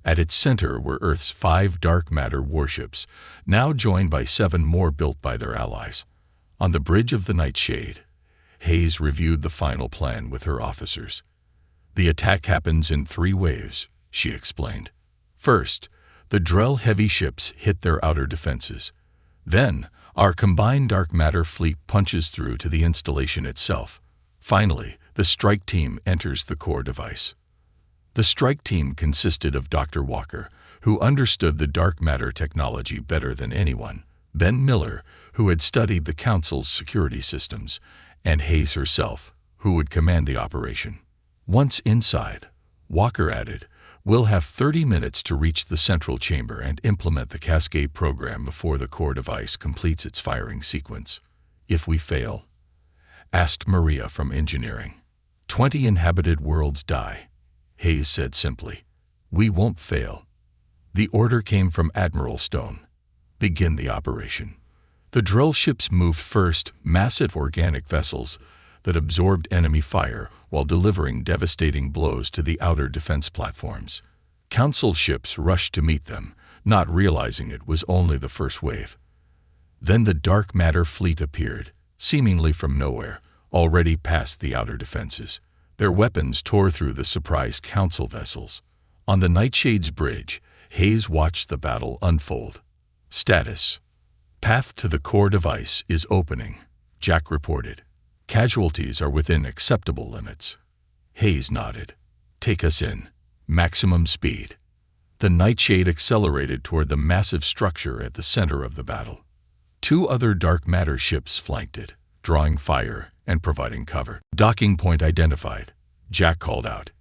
At its center were Earth's 5 dark matter warships, now joined by 7 more built by their allies. On the bridge of the Nightshade, Hayes reviewed the final plan with her officers. "The attack happens in 3 waves," she explained. "First, the Drell heavy ships hit their outer defenses. Then, our combined dark matter fleet punches through to the installation itself. Finally, the strike team enters the core device." The strike team consisted of Dr. Walker, who understood the dark matter technology better than anyone, Ben Miller, who had studied the Council's security systems, and Hayes herself, who would command the operation. Once inside, Walker added, "We'll have 30 minutes to reach the central chamber and implement the cascade program before the core device completes its firing sequence. If we fail," asked Maria from engineering. 20 inhabited worlds die," Hayes said simply. "We won't fail." The order came from Admiral Stone. "Begin the operation." The drill ships moved first, massive organic vessels that absorbed enemy fire while delivering devastating blows to the outer defense platforms. Council ships rushed to meet them, not realizing it was only the first wave. Then the dark matter fleet appeared, seemingly from nowhere, already past the outer defenses. Their weapons tore through the surprised Council vessels. On the Nightshade's bridge, Hayes watched the battle unfold. "Status: Path to the core device is opening," Jack reported. "Casualties are within acceptable limits." Hayes nodded. "Take us in. Maximum speed." The Nightshade accelerated toward the massive structure at the center of the battle. 2 other dark matter ships flanked it, drawing fire and providing cover. "Docking point identified," Jack called out.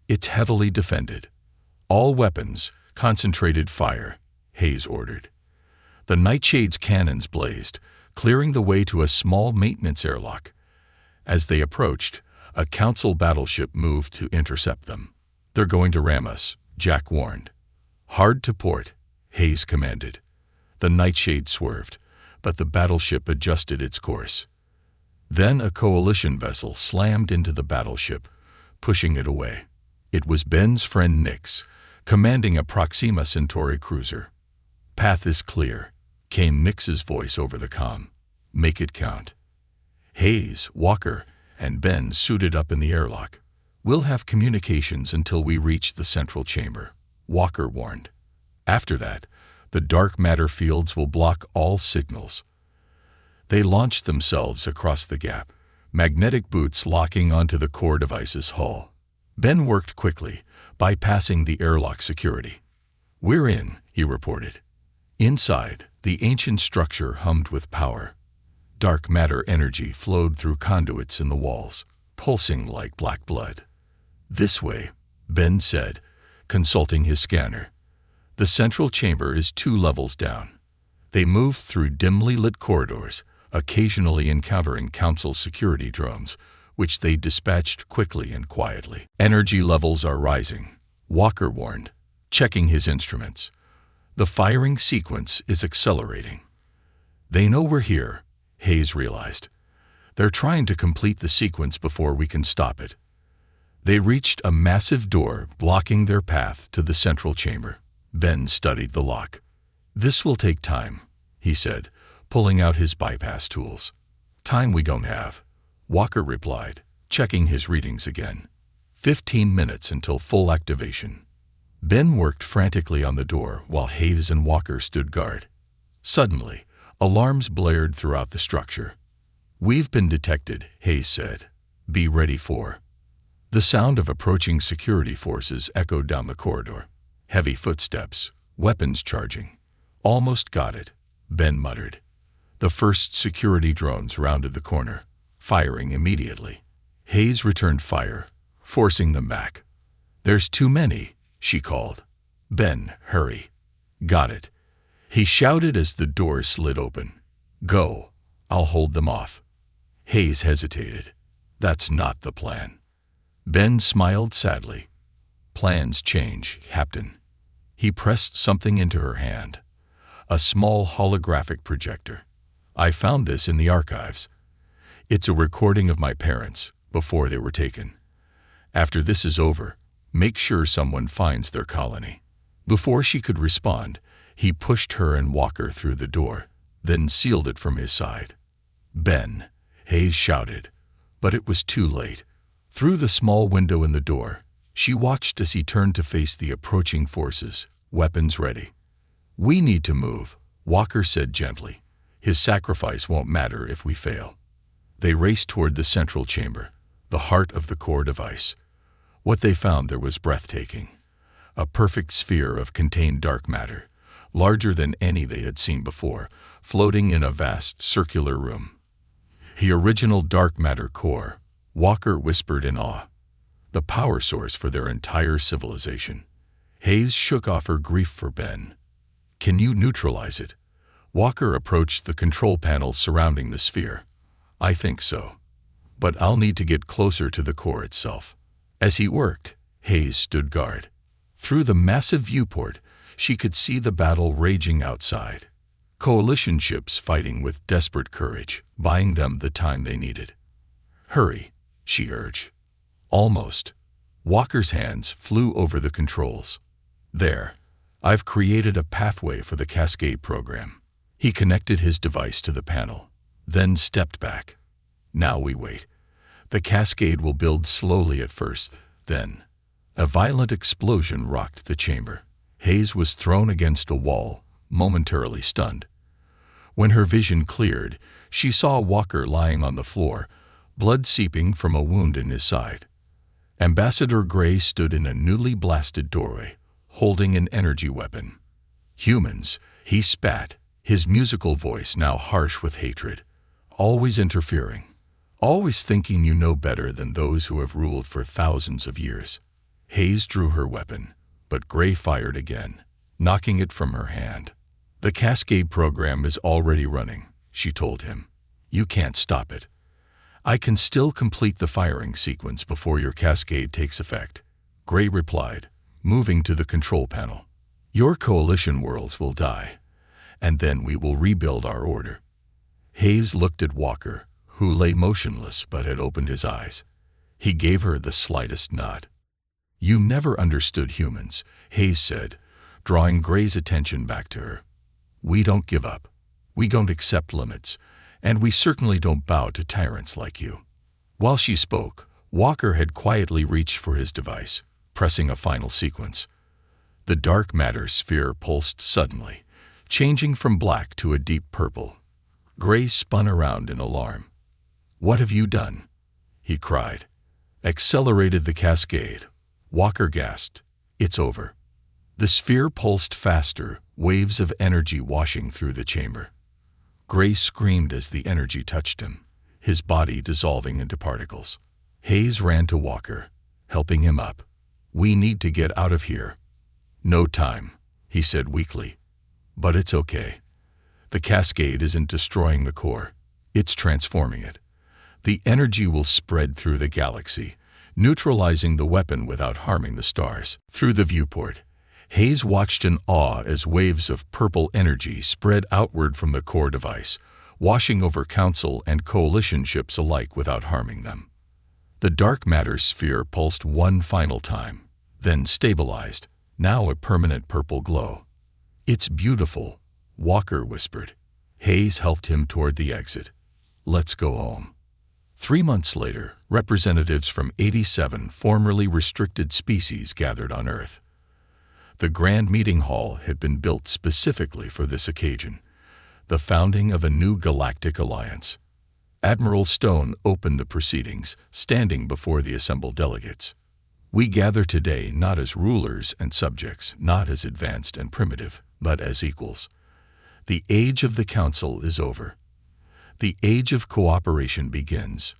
"It's heavily defended. All weapons, concentrated fire," Hayes ordered. The Nightshade's cannons blazed, clearing the way to a small maintenance airlock. As they approached, a Council battleship moved to intercept them. "They're going to ram us," Jack warned. "Hard to port," Hayes commanded. The Nightshade swerved, but the battleship adjusted its course. Then a coalition vessel slammed into the battleship, pushing it away. It was Ben's friend Nix, commanding a Proxima Centauri cruiser. "Path is clear," came Nix's voice over the comm. "Make it count." Hayes, Walker, and Ben suited up in the airlock. "We'll have communications until we reach the central chamber," Walker warned. "After that, the dark matter fields will block all signals." They launched themselves across the gap, magnetic boots locking onto the core device's hull. Ben worked quickly, bypassing the airlock security. "We're in," he reported. Inside, the ancient structure hummed with power. Dark matter energy flowed through conduits in the walls, pulsing like black blood. "This way," Ben said, consulting his scanner. "The central chamber is 2 levels down." They moved through dimly lit corridors, occasionally encountering Council security drones, which they dispatched quickly and quietly. "Energy levels are rising," Walker warned, checking his instruments. "The firing sequence is accelerating." "They know we're here," Hayes realized. "They're trying to complete the sequence before we can stop it." They reached a massive door blocking their path to the central chamber. Ben studied the lock. "This will take time," he said, pulling out his bypass tools. "Time we don't have," Walker replied, checking his readings again. 15 minutes until full activation. Ben worked frantically on the door while Hayes and Walker stood guard. Suddenly, alarms blared throughout the structure. "We've been detected," Hayes said. "Be ready for." The sound of approaching security forces echoed down the corridor. Heavy footsteps, weapons charging. "Almost got it," Ben muttered. The first security drones rounded the corner, firing immediately. Hayes returned fire, forcing them back. "There's too many," she called. "Ben, hurry." "Got it," he shouted as the door slid open. "Go. I'll hold them off." Hayes hesitated. "That's not the plan." Ben smiled sadly. "Plans change, Captain." He pressed something into her hand. A small holographic projector. "I found this in the archives. It's a recording of my parents, before they were taken. After this is over, make sure someone finds their colony. Before she could respond, he pushed her and Walker through the door, then sealed it from his side. "Ben," Hayes shouted, but it was too late. Through the small window in the door, she watched as he turned to face the approaching forces, weapons ready. "We need to move," Walker said gently. "His sacrifice won't matter if we fail." They raced toward the central chamber, the heart of the core device. What they found there was breathtaking. A perfect sphere of contained dark matter, larger than any they had seen before, floating in a vast circular room. "The original dark matter core," Walker whispered in awe. "The power source for their entire civilization." Hayes shook off her grief for Ben. "Can you neutralize it?" Walker approached the control panel surrounding the sphere. "I think so. But I'll need to get closer to the core itself." As he worked, Hayes stood guard. Through the massive viewport, she could see the battle raging outside. Coalition ships fighting with desperate courage, buying them the time they needed. "Hurry," she urged. "Almost." Walker's hands flew over the controls. "There. I've created a pathway for the Cascade program." He connected his device to the panel, then stepped back. "Now we wait. The Cascade will build slowly at first, then." A violent explosion rocked the chamber. Hayes was thrown against a wall, momentarily stunned. When her vision cleared, she saw Walker lying on the floor, blood seeping from a wound in his side. Ambassador Gray stood in a newly blasted doorway, holding an energy weapon. "Humans," he spat, his musical voice now harsh with hatred. "Always interfering. Always thinking you know better than those who have ruled for thousands of years." Hayes drew her weapon, but Gray fired again, knocking it from her hand. "The Cascade program is already running," she told him. "You can't stop it. I can still complete the firing sequence before your Cascade takes effect," Gray replied, moving to the control panel. "Your coalition worlds will die, and then we will rebuild our order." Hayes looked at Walker, who lay motionless but had opened his eyes. He gave her the slightest nod. "You never understood humans," Hayes said, drawing Gray's attention back to her. "We don't give up. We don't accept limits, and we certainly don't bow to tyrants like you." While she spoke, Walker had quietly reached for his device, pressing a final sequence. The dark matter sphere pulsed suddenly, changing from black to a deep purple. Gray spun around in alarm. "What have you done?" he cried. "Accelerated the Cascade," Walker gasped. "It's over." The sphere pulsed faster, waves of energy washing through the chamber. Gray screamed as the energy touched him, his body dissolving into particles. Hayes ran to Walker, helping him up. "We need to get out of here." "No time," he said weakly. "But it's okay. The Cascade isn't destroying the core. It's transforming it. The energy will spread through the galaxy, neutralizing the weapon without harming the stars." Through the viewport, Hayes watched in awe as waves of purple energy spread outward from the core device, washing over Council and Coalition ships alike without harming them. The dark matter sphere pulsed one final time, then stabilized, now a permanent purple glow. "It's beautiful," Walker whispered. Hayes helped him toward the exit. "Let's go home." 3 months later, representatives from 87 formerly restricted species gathered on Earth. The Grand Meeting Hall had been built specifically for this occasion, the founding of a new galactic alliance. Admiral Stone opened the proceedings, standing before the assembled delegates. "We gather today not as rulers and subjects, not as advanced and primitive, but as equals. The age of the Council is over. The age of cooperation begins."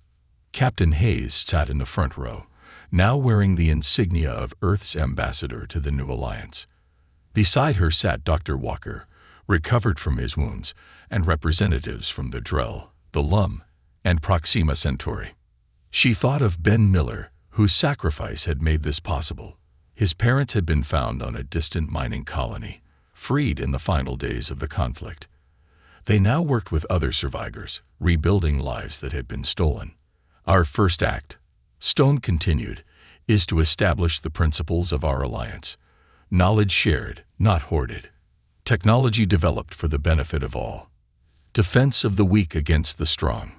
Captain Hayes sat in the front row, now wearing the insignia of Earth's ambassador to the new alliance. Beside her sat Dr. Walker, recovered from his wounds, and representatives from the Drell, the Lum, and Proxima Centauri. She thought of Ben Miller, whose sacrifice had made this possible. His parents had been found on a distant mining colony, freed in the final days of the conflict. They now worked with other survivors, rebuilding lives that had been stolen. Our first act, Stone continued, is to establish the principles of our alliance. Knowledge shared, not hoarded. Technology developed for the benefit of all. Defense of the weak against the strong.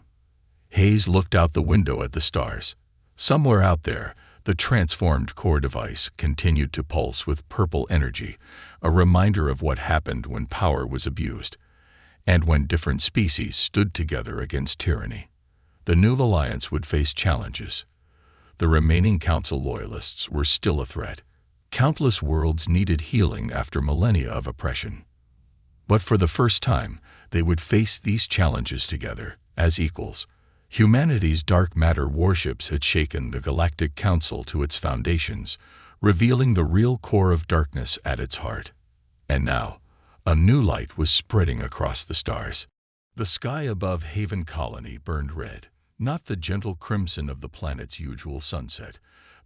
Hayes looked out the window at the stars. Somewhere out there, the transformed core device continued to pulse with purple energy, a reminder of what happened when power was abused, and when different species stood together against tyranny. The new alliance would face challenges. The remaining Council loyalists were still a threat. Countless worlds needed healing after millennia of oppression. But for the first time, they would face these challenges together, as equals. Humanity's dark matter warships had shaken the Galactic Council to its foundations, revealing the real core of darkness at its heart. And now, a new light was spreading across the stars. The sky above Haven Colony burned red, not the gentle crimson of the planet's usual sunset,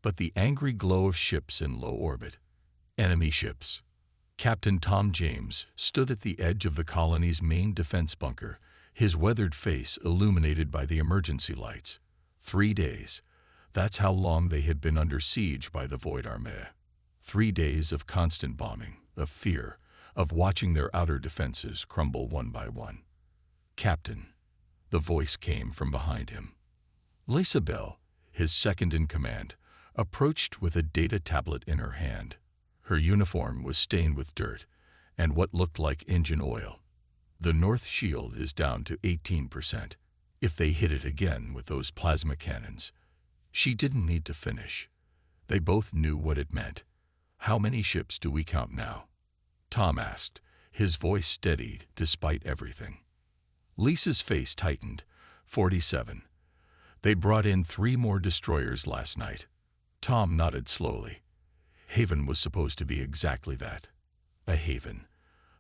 but the angry glow of ships in low orbit. Enemy ships. Captain Tom James stood at the edge of the colony's main defense bunker, his weathered face illuminated by the emergency lights. 3 days. That's how long they had been under siege by the Void Armée. 3 days of constant bombing, of fear, of watching their outer defenses crumble one by one. Captain. The voice came from behind him. Lisa Bell, his second in command, approached with a data tablet in her hand. Her uniform was stained with dirt and what looked like engine oil. The North shield is down to 18%. If they hit it again with those plasma cannons. She didn't need to finish. They both knew what it meant. How many ships do we count now? Tom asked, his voice steadied despite everything. Lisa's face tightened. 47. They brought in 3 more destroyers last night. Tom nodded slowly. Haven was supposed to be exactly that. A haven.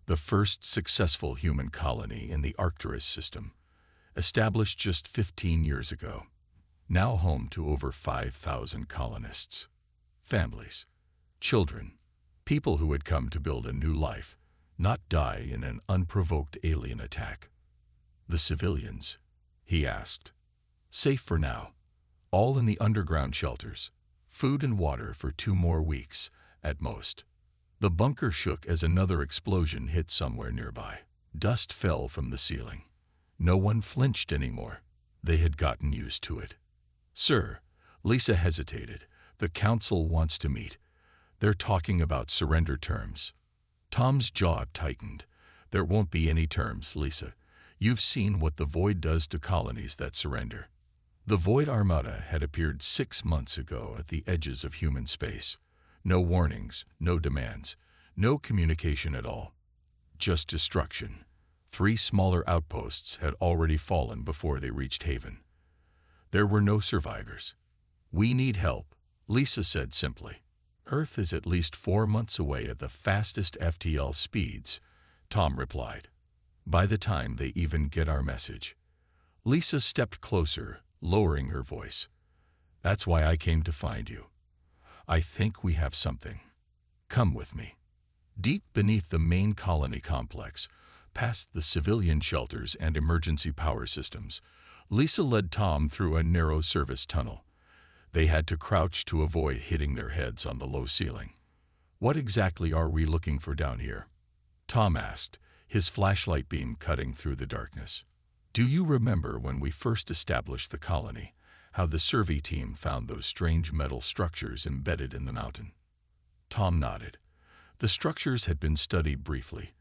The first successful human colony in the Arcturus system. Established just 15 years ago. Now home to over 5,000 colonists. Families. Children. People who had come to build a new life, not die in an unprovoked alien attack. The civilians, he asked. Safe for now. All in the underground shelters. Food and water for 2 more weeks, at most. The bunker shook as another explosion hit somewhere nearby. Dust fell from the ceiling. No one flinched anymore. They had gotten used to it. Sir, Lisa hesitated. The council wants to meet. They're talking about surrender terms. Tom's jaw tightened. There won't be any terms, Lisa. You've seen what the Void does to colonies that surrender. The Void Armada had appeared 6 months ago at the edges of human space. No warnings, no demands, no communication at all. Just destruction. 3 smaller outposts had already fallen before they reached Haven. There were no survivors. We need help, Lisa said simply. Earth is at least 4 months away at the fastest FTL speeds, Tom replied. By the time they even get our message. Lisa stepped closer, lowering her voice. That's why I came to find you. I think we have something. Come with me. Deep beneath the main colony complex, past the civilian shelters and emergency power systems, Lisa led Tom through a narrow service tunnel. They had to crouch to avoid hitting their heads on the low ceiling. What exactly are we looking for down here? Tom asked, his flashlight beam cutting through the darkness. Do you remember when we first established the colony, how the survey team found those strange metal structures embedded in the mountain? Tom nodded. The structures had been studied briefly,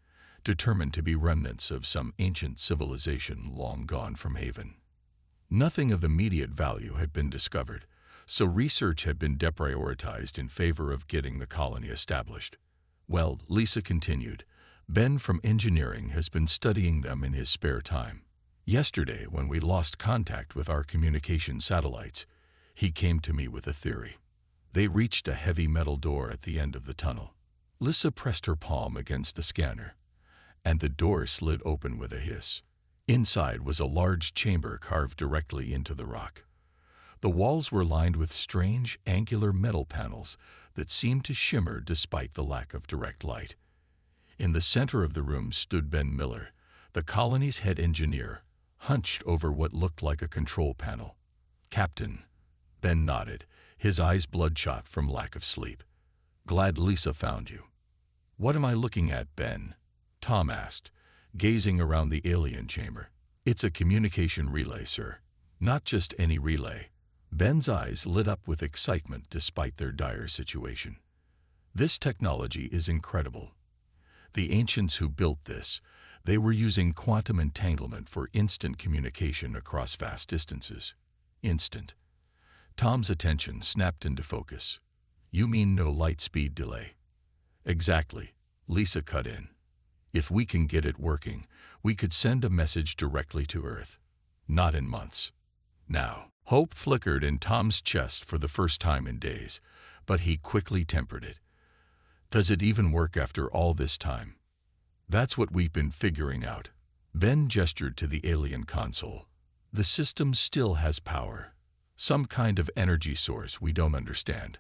determined to be remnants of some ancient civilization long gone from Haven. Nothing of immediate value had been discovered, so research had been deprioritized in favor of getting the colony established. Well, Lisa continued, Ben from engineering has been studying them in his spare time. Yesterday, when we lost contact with our communication satellites, he came to me with a theory. They reached a heavy metal door at the end of the tunnel. Lisa pressed her palm against a scanner, and the door slid open with a hiss. Inside was a large chamber carved directly into the rock. The walls were lined with strange, angular metal panels that seemed to shimmer despite the lack of direct light. In the center of the room stood Ben Miller, the colony's head engineer, hunched over what looked like a control panel. Captain. Ben nodded, his eyes bloodshot from lack of sleep. Glad Lisa found you. What am I looking at, Ben? Tom asked, gazing around the alien chamber. It's a communication relay, sir. Not just any relay. Ben's eyes lit up with excitement despite their dire situation. This technology is incredible. The ancients who built this, they were using quantum entanglement for instant communication across vast distances. Instant. Tom's attention snapped into focus. You mean no light speed delay? Exactly, Lisa cut in. If we can get it working, we could send a message directly to Earth. Not in months. Now, hope flickered in Tom's chest for the first time in days, but he quickly tempered it. Does it even work after all this time? That's what we've been figuring out. Ben gestured to the alien console. The system still has power. Some kind of energy source we don't understand.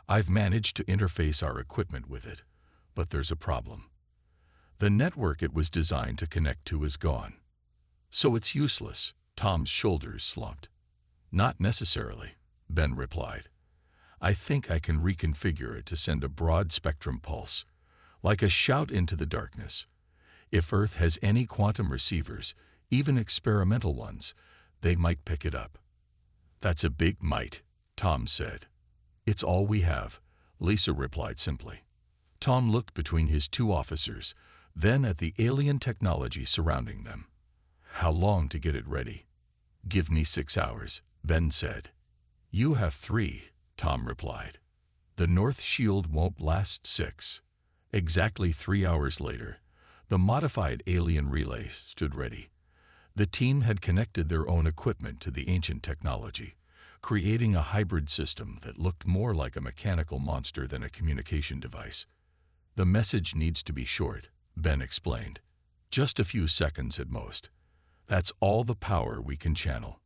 I've managed to interface our equipment with it, but there's a problem. The network it was designed to connect to is gone. So it's useless. Tom's shoulders slumped. Not necessarily, Ben replied. I think I can reconfigure it to send a broad-spectrum pulse, like a shout into the darkness. If Earth has any quantum receivers, even experimental ones, they might pick it up. That's a big might, Tom said. It's all we have, Lisa replied simply. Tom looked between his two officers, then at the alien technology surrounding them. How long to get it ready? Give me 6 hours, Ben said. You have 3, Tom replied. The North Shield won't last 6. Exactly 3 hours later, the modified alien relay stood ready. The team had connected their own equipment to the ancient technology, creating a hybrid system that looked more like a mechanical monster than a communication device. The message needs to be short, Ben explained. Just a few seconds at most. That's all the power we can channel.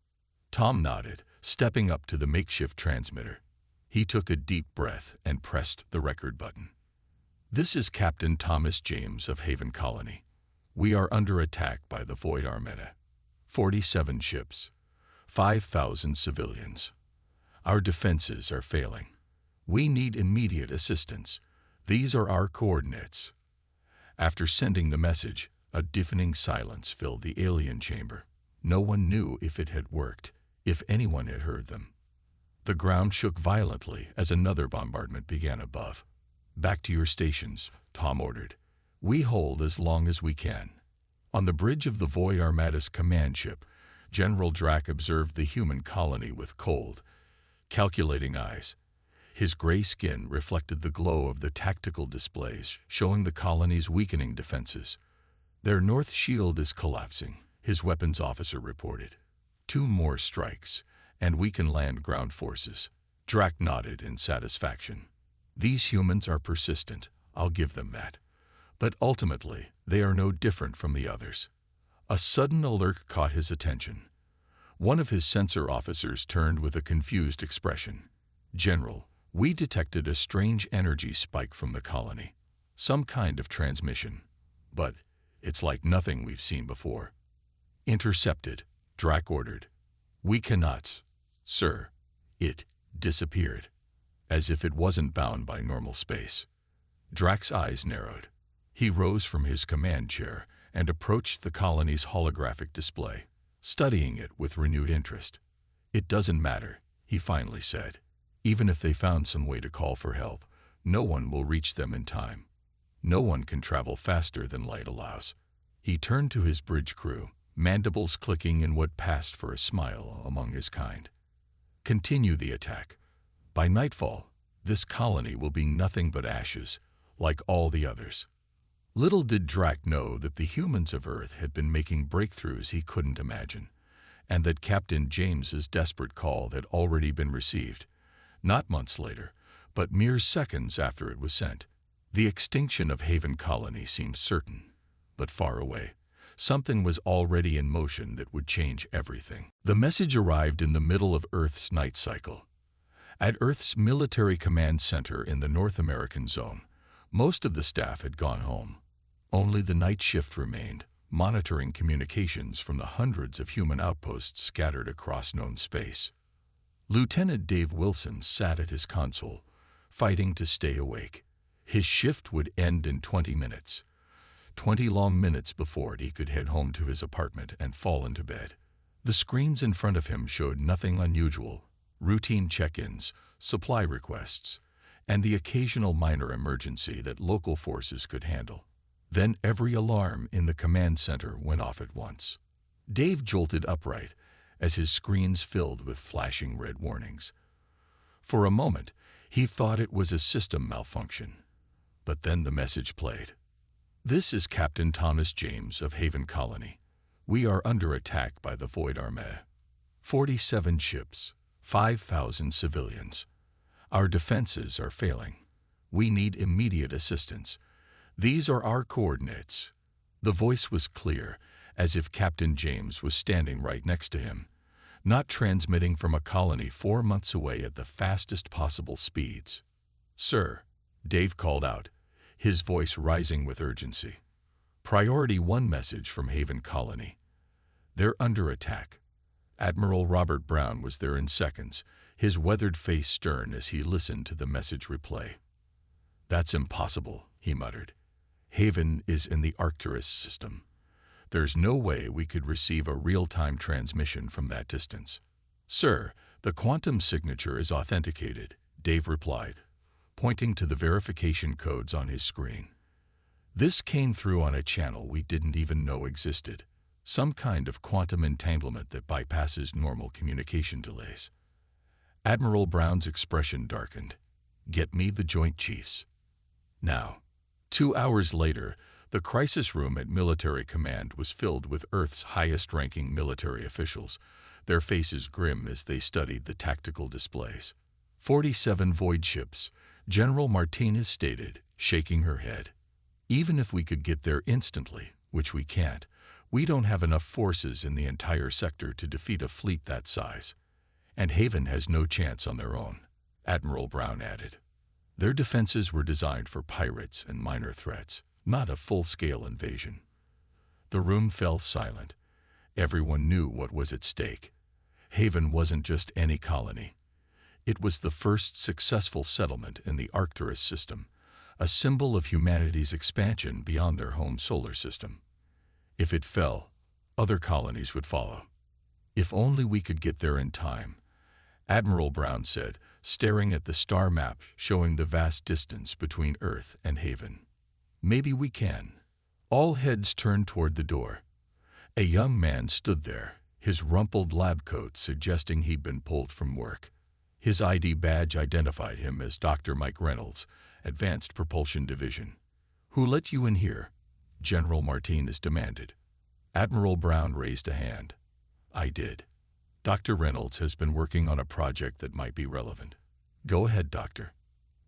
Tom nodded, stepping up to the makeshift transmitter. He took a deep breath and pressed the record button. This is Captain Thomas James of Haven Colony. We are under attack by the Void Armada. 47 ships. 5,000 civilians. Our defenses are failing. We need immediate assistance. These are our coordinates. After sending the message, a deafening silence filled the alien chamber. No one knew if it had worked, if anyone had heard them. The ground shook violently as another bombardment began above. Back to your stations, Tom ordered. We hold as long as we can. On the bridge of the Void Armada's command ship, General Drac observed the human colony with cold, calculating eyes. His gray skin reflected the glow of the tactical displays, showing the colony's weakening defenses. Their north shield is collapsing, his weapons officer reported. 2 more strikes, and we can land ground forces. Drac nodded in satisfaction. These humans are persistent, I'll give them that. But ultimately, they are no different from the others. A sudden alert caught his attention. One of his sensor officers turned with a confused expression. General, we detected a strange energy spike from the colony. Some kind of transmission. But it's like nothing we've seen before. Intercepted, Drac ordered. We cannot, sir. It disappeared. As if it wasn't bound by normal space. Drac's eyes narrowed. He rose from his command chair and approached the colony's holographic display, studying it with renewed interest. It doesn't matter, he finally said. Even if they found some way to call for help, no one will reach them in time. No one can travel faster than light allows. He turned to his bridge crew, mandibles clicking in what passed for a smile among his kind. Continue the attack. By nightfall, this colony will be nothing but ashes, like all the others. Little did Drac know that the humans of Earth had been making breakthroughs he couldn't imagine, and that Captain James's desperate call had already been received, not months later, but mere seconds after it was sent. The extinction of Haven Colony seemed certain, but far away. Something was already in motion that would change everything. The message arrived in the middle of Earth's night cycle. At Earth's military command center in the North American zone, most of the staff had gone home. Only the night shift remained, monitoring communications from the hundreds of human outposts scattered across known space. Lieutenant Dave Wilson sat at his console, fighting to stay awake. His shift would end in 20 minutes. 20 long minutes before he could head home to his apartment and fall into bed. The screens in front of him showed nothing unusual: routine check-ins, supply requests, and the occasional minor emergency that local forces could handle. Then every alarm in the command center went off at once. Dave jolted upright as his screens filled with flashing red warnings. For a moment, he thought it was a system malfunction. But then the message played. "This is Captain Thomas James of Haven Colony. We are under attack by the Void Armée. 47 ships, 5,000 civilians. Our defenses are failing. We need immediate assistance. These are our coordinates." The voice was clear, as if Captain James was standing right next to him, not transmitting from a colony 4 months away at the fastest possible speeds. "Sir," Dave called out, his voice rising with urgency. "Priority 1 message from Haven Colony. They're under attack." Admiral Robert Brown was there in seconds, his weathered face stern as he listened to the message replay. "That's impossible," he muttered. "Haven is in the Arcturus system. There's no way we could receive a real-time transmission from that distance." "Sir, the quantum signature is authenticated," Dave replied, pointing to the verification codes on his screen. "This came through on a channel we didn't even know existed. Some kind of quantum entanglement that bypasses normal communication delays." Admiral Brown's expression darkened. "Get me the Joint Chiefs. Now." 2 hours later, the crisis room at Military Command was filled with Earth's highest-ranking military officials, their faces grim as they studied the tactical displays. 47 void ships, General Martinez stated, shaking her head. "Even if we could get there instantly, which we can't, we don't have enough forces in the entire sector to defeat a fleet that size. And Haven has no chance on their own," Admiral Brown added. "Their defenses were designed for pirates and minor threats, not a full-scale invasion." The room fell silent. Everyone knew what was at stake. Haven wasn't just any colony. It was the first successful settlement in the Arcturus system, a symbol of humanity's expansion beyond their home solar system. If it fell, other colonies would follow. "If only we could get there in time," Admiral Brown said, staring at the star map showing the vast distance between Earth and Haven. "Maybe we can." All heads turned toward the door. A young man stood there, his rumpled lab coat suggesting he'd been pulled from work. His ID badge identified him as Dr. Mike Reynolds, Advanced Propulsion Division. "Who let you in here?" General Martinez demanded. Admiral Brown raised a hand. "I did. Dr. Reynolds has been working on a project that might be relevant." "Go ahead, Doctor."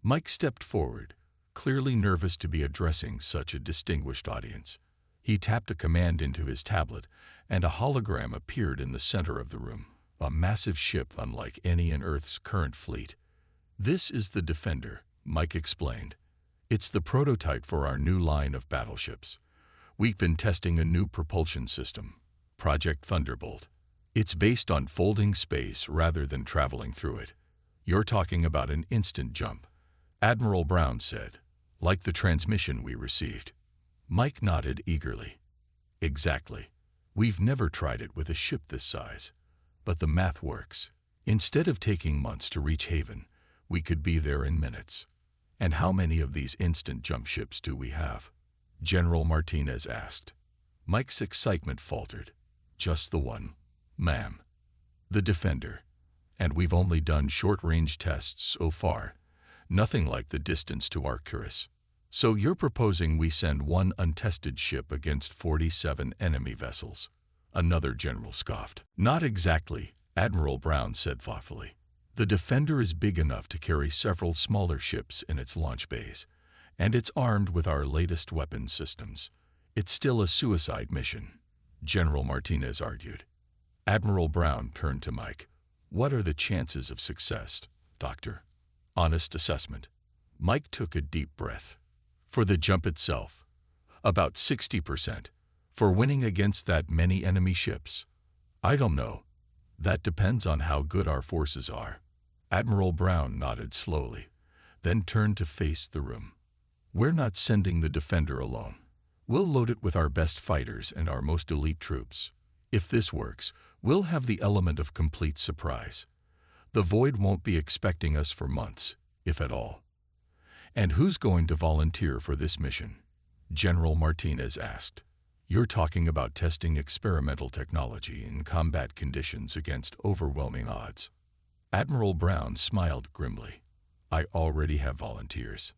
Mike stepped forward, clearly nervous to be addressing such a distinguished audience. He tapped a command into his tablet, and a hologram appeared in the center of the room, a massive ship unlike any in Earth's current fleet. "This is the Defender," Mike explained. "It's the prototype for our new line of battleships. We've been testing a new propulsion system, Project Thunderbolt. It's based on folding space rather than traveling through it. You're talking about an instant jump," Admiral Brown said, "like the transmission we received." Mike nodded eagerly. "Exactly. We've never tried it with a ship this size. But the math works. Instead of taking months to reach Haven, we could be there in minutes." "And how many of these instant jump ships do we have?" General Martinez asked. Mike's excitement faltered. "Just the one, ma'am. The Defender. And we've only done short-range tests so far. Nothing like the distance to Arcturus. So you're proposing we send one untested ship against 47 enemy vessels?" Another general scoffed. "Not exactly," Admiral Brown said thoughtfully. "The Defender is big enough to carry several smaller ships in its launch bays, and it's armed with our latest weapons systems. It's still a suicide mission," General Martinez argued. Admiral Brown turned to Mike. "What are the chances of success, Doctor?" "Honest assessment." Mike took a deep breath. "For the jump itself, about 60%. For winning against that many enemy ships, I don't know. That depends on how good our forces are. Admiral Brown nodded slowly, then turned to face the room. We're not sending the Defender alone. We'll load it with our best fighters and our most elite troops. If this works, we'll have the element of complete surprise. The Void won't be expecting us for months, if at all. And who's going to volunteer for this mission? General Martinez asked. You're talking about testing experimental technology in combat conditions against overwhelming odds. Admiral Brown smiled grimly. I already have volunteers.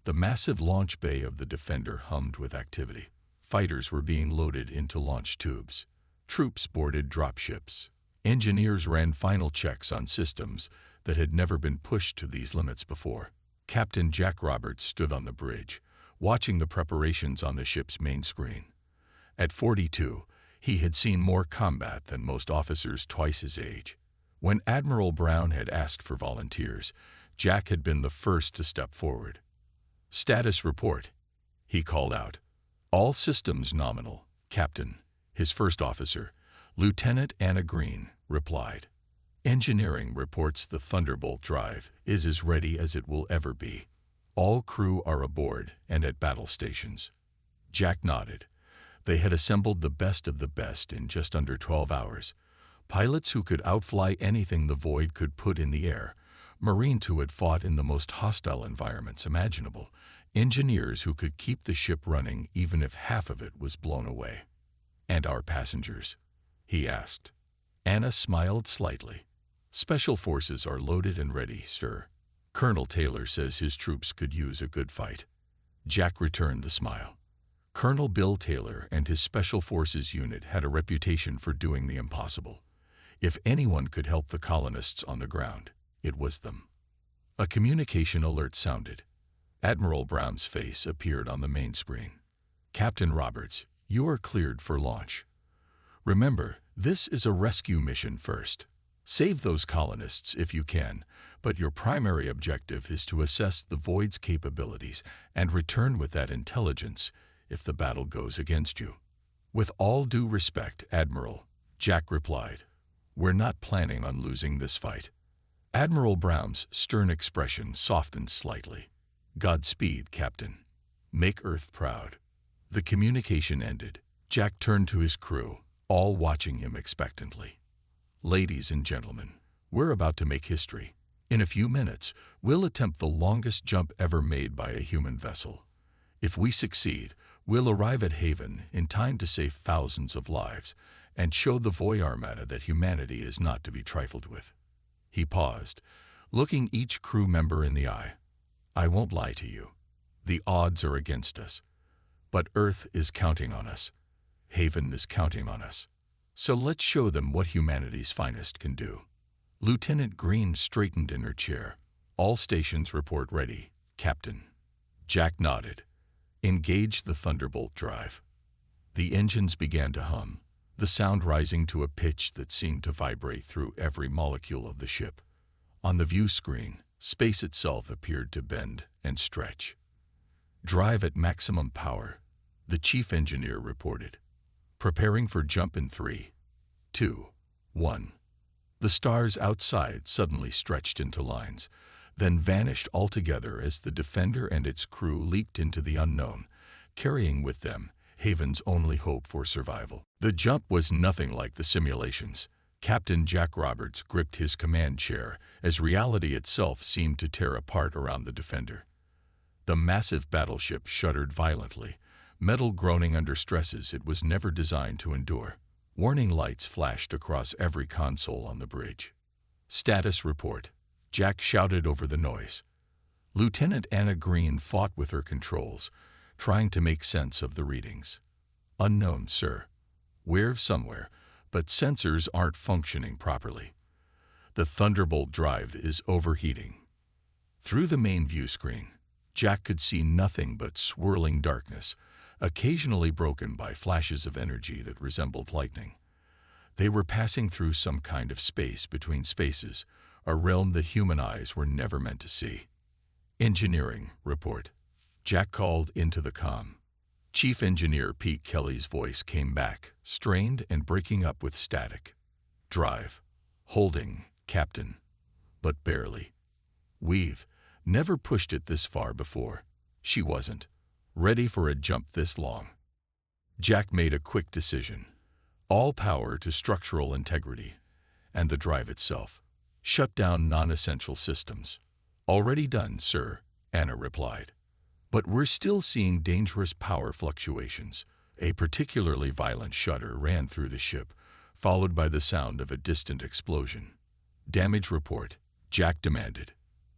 The massive launch bay of the Defender hummed with activity. Fighters were being loaded into launch tubes. Troops boarded dropships. Engineers ran final checks on systems that had never been pushed to these limits before. Captain Jack Roberts stood on the bridge, watching the preparations on the ship's main screen. At 42, he had seen more combat than most officers twice his age. When Admiral Brown had asked for volunteers, Jack had been the first to step forward. Status report, he called out. All systems nominal, Captain. His first officer, Lieutenant Anna Green, replied. Engineering reports the Thunderbolt drive is as ready as it will ever be. All crew are aboard and at battle stations. Jack nodded. They had assembled the best of the best in just under 12 hours. Pilots who could outfly anything the Void could put in the air. Marines who had fought in the most hostile environments imaginable. Engineers who could keep the ship running even if half of it was blown away. And our passengers? He asked. Anna smiled slightly. Special forces are loaded and ready, sir. Colonel Taylor says his troops could use a good fight. Jack returned the smile. Colonel Bill Taylor and his Special Forces unit had a reputation for doing the impossible. If anyone could help the colonists on the ground, it was them. A communication alert sounded. Admiral Brown's face appeared on the main screen. Captain Roberts, you are cleared for launch. Remember, this is a rescue mission first. Save those colonists if you can, but your primary objective is to assess the Void's capabilities and return with that intelligence if the battle goes against you. With all due respect, Admiral, Jack replied, we're not planning on losing this fight. Admiral Brown's stern expression softened slightly. Godspeed, Captain. Make Earth proud. The communication ended. Jack turned to his crew, all watching him expectantly. Ladies and gentlemen, we're about to make history. In a few minutes, we'll attempt the longest jump ever made by a human vessel. If we succeed, we'll arrive at Haven in time to save thousands of lives and show the Void Armada that humanity is not to be trifled with. He paused, looking each crew member in the eye. I won't lie to you. The odds are against us. But Earth is counting on us. Haven is counting on us. So let's show them what humanity's finest can do. Lieutenant Green straightened in her chair. All stations report ready, Captain. Jack nodded. Engage the Thunderbolt drive. The engines began to hum, the sound rising to a pitch that seemed to vibrate through every molecule of the ship. On the view screen, space itself appeared to bend and stretch. Drive at maximum power, the chief engineer reported. Preparing for jump in 3, 2, 1. The stars outside suddenly stretched into lines, then vanished altogether as the Defender and its crew leaped into the unknown, carrying with them Haven's only hope for survival. The jump was nothing like the simulations. Captain Jack Roberts gripped his command chair as reality itself seemed to tear apart around the Defender. The massive battleship shuddered violently, metal groaning under stresses it was never designed to endure. Warning lights flashed across every console on the bridge. Status report. Jack shouted over the noise. Lieutenant Anna Green fought with her controls, trying to make sense of the readings. Unknown, sir. We're somewhere, but sensors aren't functioning properly. The Thunderbolt drive is overheating. Through the main view screen, Jack could see nothing but swirling darkness, occasionally broken by flashes of energy that resembled lightning. They were passing through some kind of space between spaces, a realm that human eyes were never meant to see. Engineering report. Jack called into the comm. Chief Engineer Pete Kelly's voice came back, strained and breaking up with static. Drive. Holding, Captain. But barely. We've never pushed it this far before. She wasn't ready for a jump this long. Jack made a quick decision. All power to structural integrity, and the drive itself. Shut down non-essential systems. Already done, sir, Anna replied. But we're still seeing dangerous power fluctuations. A particularly violent shudder ran through the ship, followed by the sound of a distant explosion. Damage report, Jack demanded.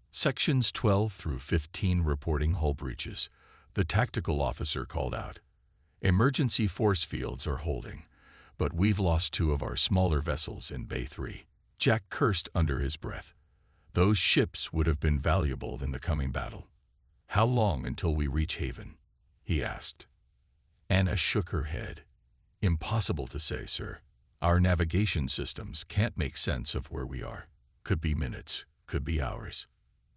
Sections 12 through 15 reporting hull breaches. The tactical officer called out. Emergency force fields are holding, but we've lost 2 of our smaller vessels in Bay 3. Jack cursed under his breath. Those ships would have been valuable in the coming battle. How long until we reach Haven? He asked. Anna shook her head. Impossible to say, sir. Our navigation systems can't make sense of where we are. Could be minutes, could be hours.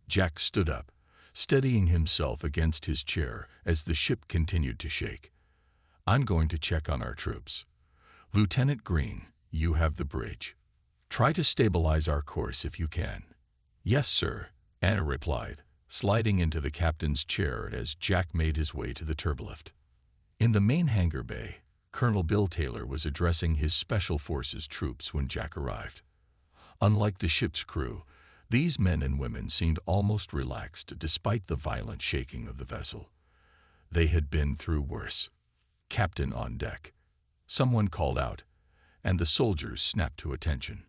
Jack stood up, steadying himself against his chair as the ship continued to shake. I'm going to check on our troops. Lieutenant Green, you have the bridge. Try to stabilize our course if you can. Yes, sir, Anna replied, sliding into the captain's chair as Jack made his way to the turbolift. In the main hangar bay, Colonel Bill Taylor was addressing his Special Forces troops when Jack arrived. Unlike the ship's crew, these men and women seemed almost relaxed despite the violent shaking of the vessel. They had been through worse. Captain on deck. Someone called out, and the soldiers snapped to attention.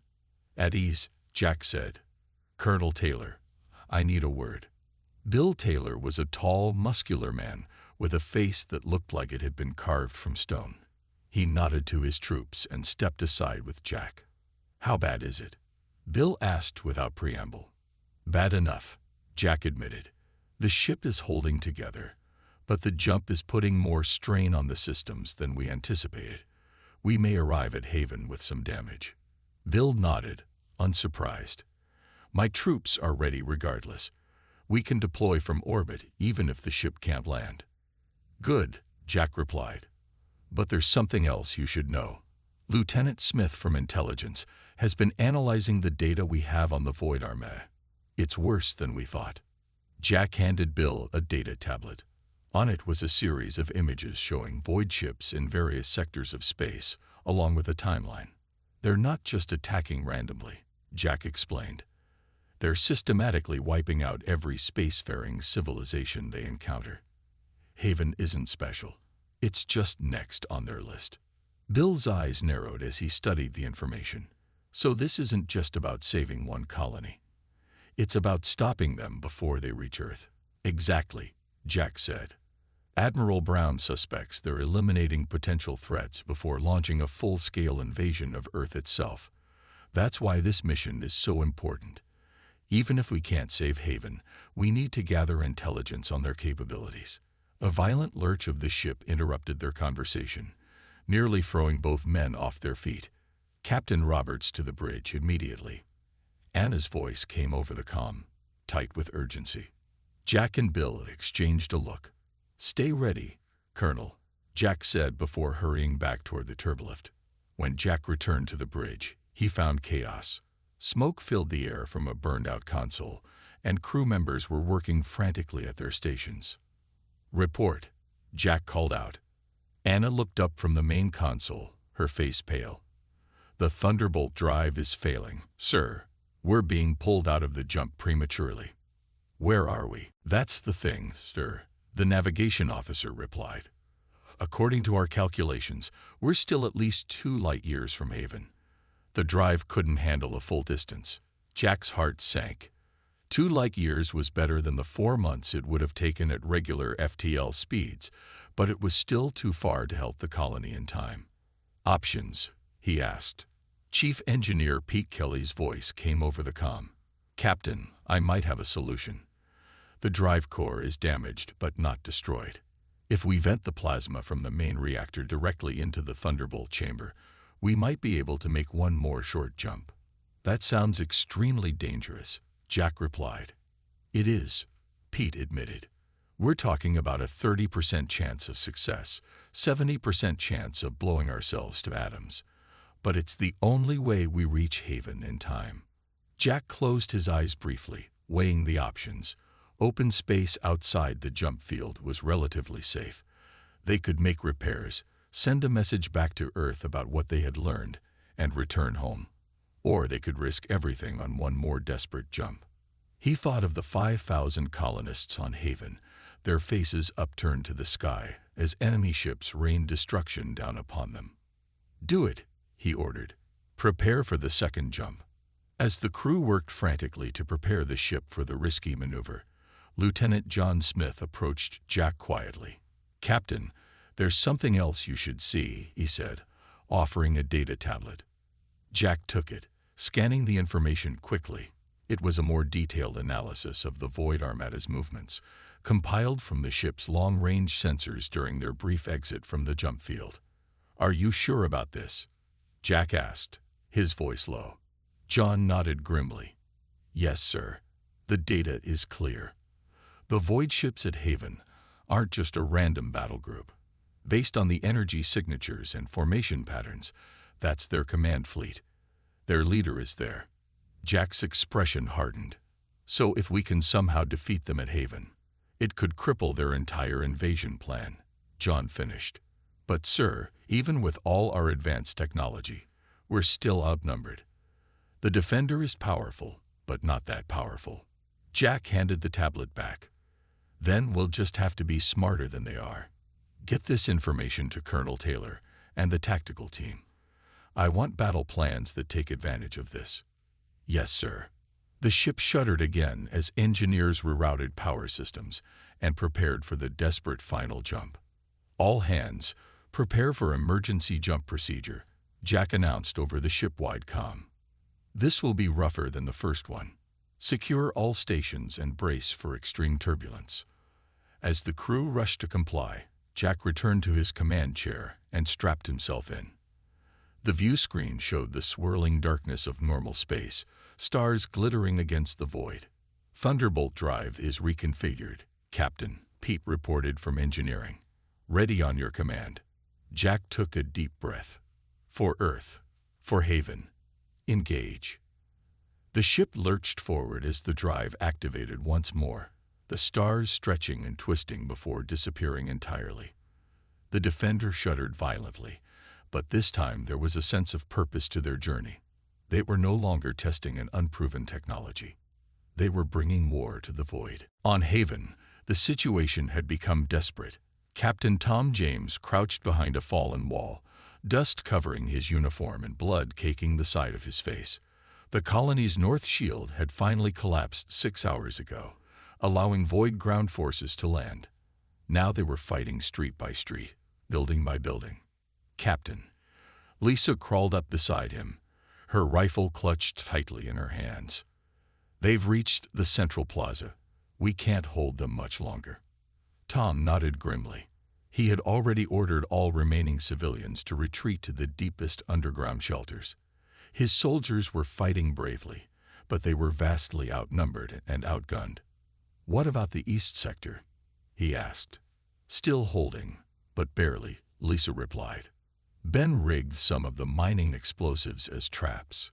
At ease, Jack said, Colonel Taylor, I need a word. Bill Taylor was a tall, muscular man with a face that looked like it had been carved from stone. He nodded to his troops and stepped aside with Jack. How bad is it? Bill asked without preamble. Bad enough, Jack admitted. The ship is holding together, but the jump is putting more strain on the systems than we anticipated. We may arrive at Haven with some damage. Bill nodded, unsurprised. My troops are ready regardless. We can deploy from orbit even if the ship can't land. Good, Jack replied. But there's something else you should know. Lieutenant Smith from Intelligence has been analyzing the data we have on the Void Armée. It's worse than we thought. Jack handed Bill a data tablet. On it was a series of images showing void ships in various sectors of space, along with a timeline. They're not just attacking randomly, Jack explained. They're systematically wiping out every spacefaring civilization they encounter. Haven isn't special. It's just next on their list. Bill's eyes narrowed as he studied the information. So this isn't just about saving one colony. It's about stopping them before they reach Earth. Exactly, Jack said. Admiral Brown suspects they're eliminating potential threats before launching a full-scale invasion of Earth itself. That's why this mission is so important. Even if we can't save Haven, we need to gather intelligence on their capabilities. A violent lurch of the ship interrupted their conversation, nearly throwing both men off their feet. Captain Roberts to the bridge immediately. Anna's voice came over the comm, tight with urgency. Jack and Bill exchanged a look. Stay ready, Colonel, Jack said before hurrying back toward the turbolift. When Jack returned to the bridge, he found chaos. Smoke filled the air from a burned-out console, and crew members were working frantically at their stations. Report, Jack called out. Anna looked up from the main console, her face pale. The Thunderbolt drive is failing, sir. We're being pulled out of the jump prematurely. Where are we? That's the thing, sir, the navigation officer replied. According to our calculations, we're still at least 2 light-years from Haven. The drive couldn't handle a full distance. Jack's heart sank. 2 light-years was better than the 4 months it would have taken at regular FTL speeds, but it was still too far to help the colony in time. Options, he asked. Chief Engineer Pete Kelly's voice came over the comm. Captain, I might have a solution. The drive core is damaged but not destroyed. If we vent the plasma from the main reactor directly into the Thunderbolt chamber, we might be able to make one more short jump. That sounds extremely dangerous, Jack replied. It is, Pete admitted. We're talking about a 30% chance of success, 70% chance of blowing ourselves to atoms. but it's the only way we reach Haven in time. Jack closed his eyes briefly, weighing the options. Open space outside the jump field was relatively safe. They could make repairs, send a message back to Earth about what they had learned, and return home. Or they could risk everything on one more desperate jump. He thought of the 5,000 colonists on Haven, their faces upturned to the sky as enemy ships rained destruction down upon them. "Do it," he ordered. "Prepare for the second jump." As the crew worked frantically to prepare the ship for the risky maneuver, Lieutenant John Smith approached Jack quietly. "Captain, there's something else you should see," he said, offering a data tablet. Jack took it, scanning the information quickly. It was a more detailed analysis of the Void Armada's movements, compiled from the ship's long-range sensors during their brief exit from the jump field. "Are you sure about this?" Jack asked, his voice low. John nodded grimly. "Yes, sir. The data is clear. The Void ships at Haven aren't just a random battle group. Based on the energy signatures and formation patterns, that's their command fleet. Their leader is there." Jack's expression hardened. "So if we can somehow defeat them at Haven, it could cripple their entire invasion plan," John finished. "But sir, even with all our advanced technology, we're still outnumbered. The Defender is powerful, but not that powerful." Jack handed the tablet back. "Then we'll just have to be smarter than they are. Get this information to Colonel Taylor and the tactical team. I want battle plans that take advantage of this." "Yes, sir." The ship shuddered again as engineers rerouted power systems and prepared for the desperate final jump. "All hands, prepare for emergency jump procedure," Jack announced over the ship-wide comm. "This will be rougher than the first one. Secure all stations and brace for extreme turbulence." As the crew rushed to comply, Jack returned to his command chair and strapped himself in. The view screen showed the swirling darkness of normal space, stars glittering against the void. "Thunderbolt drive is reconfigured, Captain," Pete reported from engineering. "Ready on your command." Jack took a deep breath. "For Earth. For Haven. Engage." The ship lurched forward as the drive activated once more, the stars stretching and twisting before disappearing entirely. The Defender shuddered violently, but this time there was a sense of purpose to their journey. They were no longer testing an unproven technology. They were bringing war to the void. On Haven, the situation had become desperate. Captain Tom James crouched behind a fallen wall, dust covering his uniform and blood caking the side of his face. The colony's north shield had finally collapsed 6 hours ago, allowing Void ground forces to land. Now they were fighting street by street, building by building. "Captain." Lisa crawled up beside him, her rifle clutched tightly in her hands. "They've reached the central plaza. We can't hold them much longer." Tom nodded grimly. He had already ordered all remaining civilians to retreat to the deepest underground shelters. His soldiers were fighting bravely, but they were vastly outnumbered and outgunned. "What about the east sector?" he asked. "Still holding, but barely," Lisa replied. "Ben rigged some of the mining explosives as traps.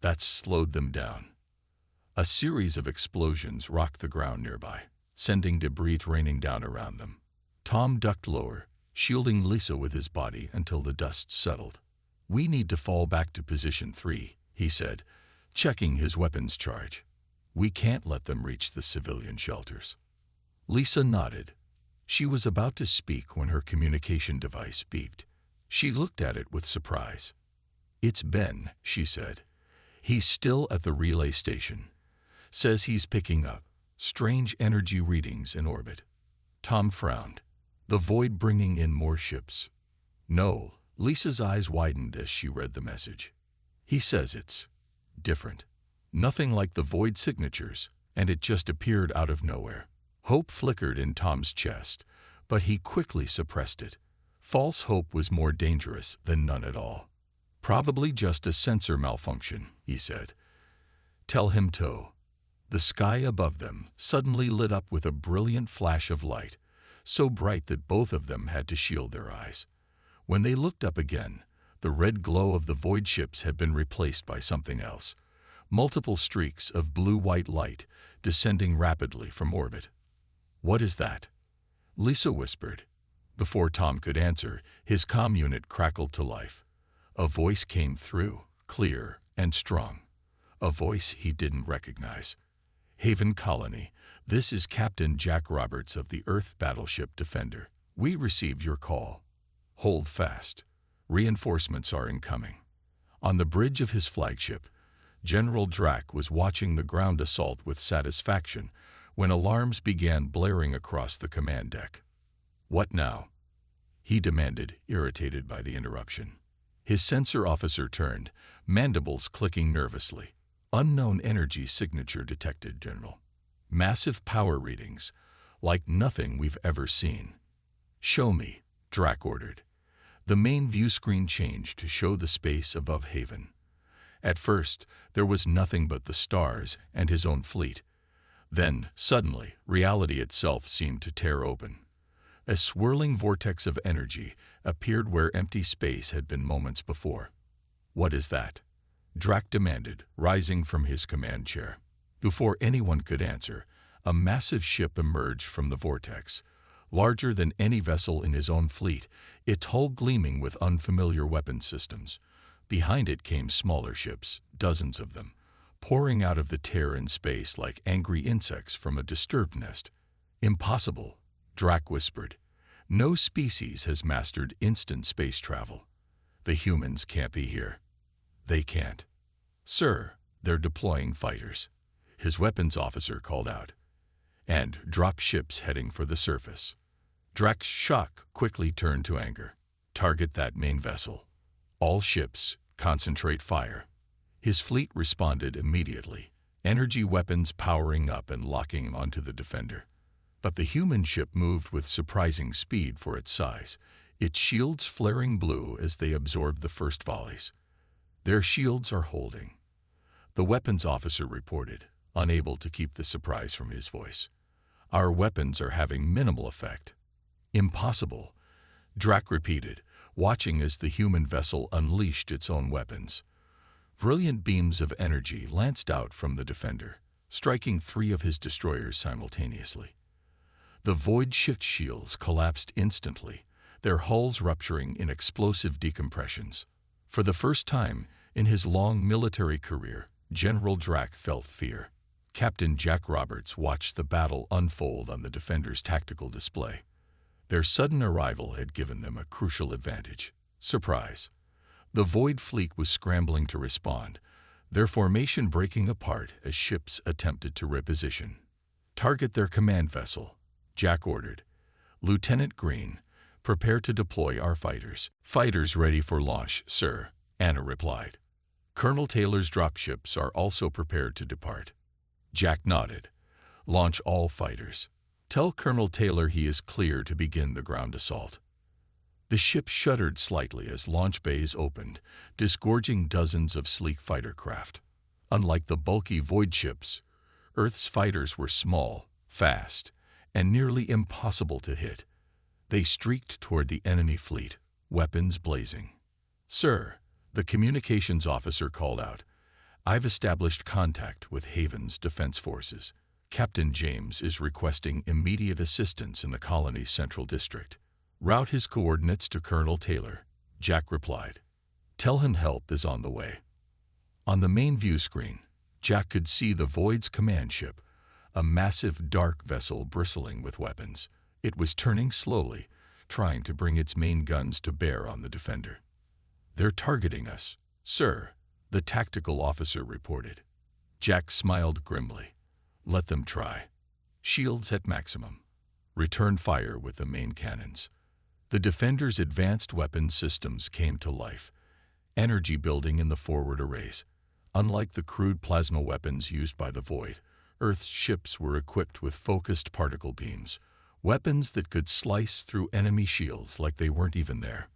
That's slowed them down." A series of explosions rocked the ground nearby, sending debris raining down around them. Tom ducked lower, shielding Lisa with his body until the dust settled. "We need to fall back to position 3, he said, checking his weapons charge. "We can't let them reach the civilian shelters." Lisa nodded. She was about to speak when her communication device beeped. She looked at it with surprise. "It's Ben," she said. "He's still at the relay station. Says he's picking up strange energy readings in orbit." Tom frowned. "The void bringing in more ships?" "No." Lisa's eyes widened as she read the message. "He says it's different. Nothing like the void signatures, and it just appeared out of nowhere." Hope flickered in Tom's chest, but he quickly suppressed it. False hope was more dangerous than none at all. "Probably just a sensor malfunction," he said. "Tell him to." The sky above them suddenly lit up with a brilliant flash of light, so bright that both of them had to shield their eyes. When they looked up again, The red glow of the void ships had been replaced by something else. Multiple streaks of blue-white light descending rapidly from orbit. "What is that?" Lisa whispered. Before Tom could answer, his comm unit crackled to life. A voice came through, clear and strong. A voice he didn't recognize. "Haven Colony, this is Captain Jack Roberts of the Earth Battleship Defender. We received your call. Hold fast. Reinforcements are incoming." On the bridge of his flagship, General Drac was watching the ground assault with satisfaction when alarms began blaring across the command deck. "What now?" he demanded, irritated by the interruption. His sensor officer turned, mandibles clicking nervously. "Unknown energy signature detected, General. Massive power readings, like nothing we've ever seen." "Show me," Drac ordered. The main view screen changed to show the space above Haven. At first, there was nothing but the stars and his own fleet. Then, suddenly, reality itself seemed to tear open. A swirling vortex of energy appeared where empty space had been moments before. "What is that?" Drac demanded, rising from his command chair. Before anyone could answer, a massive ship emerged from the vortex, larger than any vessel in his own fleet, its hull gleaming with unfamiliar weapon systems. Behind it came smaller ships, dozens of them, pouring out of the tear in space like angry insects from a disturbed nest. "Impossible," Drac whispered. "No species has mastered instant space travel. The humans can't be here." "They can't." "Sir, they're deploying fighters," his weapons officer called out. "And drop ships heading for the surface." Drac's shock quickly turned to anger. "Target that main vessel. All ships, concentrate fire." His fleet responded immediately, energy weapons powering up and locking onto the Defender. But the human ship moved with surprising speed for its size, its shields flaring blue as they absorbed the first volleys. "Their shields are holding," the weapons officer reported, unable to keep the surprise from his voice. "Our weapons are having minimal effect." "Impossible," Drac repeated, watching as the human vessel unleashed its own weapons. Brilliant beams of energy lanced out from the Defender, striking 3 of his destroyers simultaneously. The void ship shields collapsed instantly, their hulls rupturing in explosive decompressions. For the first time in his long military career, General Drac felt fear. Captain Jack Roberts watched the battle unfold on the Defender's tactical display. Their sudden arrival had given them a crucial advantage. Surprise. The Void Fleet was scrambling to respond, their formation breaking apart as ships attempted to reposition. "Target their command vessel," Jack ordered. "Lieutenant Green, prepare to deploy our fighters." "Fighters ready for launch, sir," Anna replied. "Colonel Taylor's dropships are also prepared to depart." Jack nodded. "Launch all fighters. Tell Colonel Taylor he is clear to begin the ground assault." The ship shuddered slightly as launch bays opened, disgorging dozens of sleek fighter craft. Unlike the bulky void ships, Earth's fighters were small, fast, and nearly impossible to hit. They streaked toward the enemy fleet, weapons blazing. "Sir," the communications officer called out, "I've established contact with Haven's defense forces. Captain James is requesting immediate assistance in the colony's central district." "Route his coordinates to Colonel Taylor," Jack replied. "Tell him help is on the way." On the main view screen, Jack could see the Void's command ship, a massive dark vessel bristling with weapons. It was turning slowly, trying to bring its main guns to bear on the Defender. "They're targeting us, sir," the tactical officer reported. Jack smiled grimly. "Let them try. Shields at maximum. Return fire with the main cannons." The Defender's advanced weapon systems came to life, energy building in the forward arrays. Unlike the crude plasma weapons used by the Void, Earth's ships were equipped with focused particle beams, weapons that could slice through enemy shields like they weren't even there.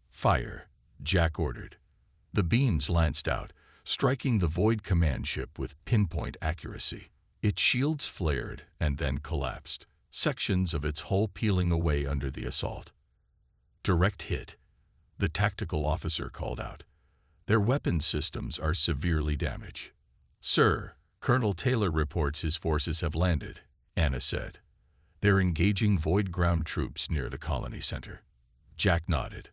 "Fire," Jack ordered. The beams lanced out, striking the Void command ship with pinpoint accuracy. Its shields flared and then collapsed, sections of its hull peeling away under the assault. Direct hit. The tactical officer called out. Their weapons systems are severely damaged. Sir, Colonel Taylor reports his forces have landed, Anna said. They're engaging void ground troops near the colony center. Jack nodded.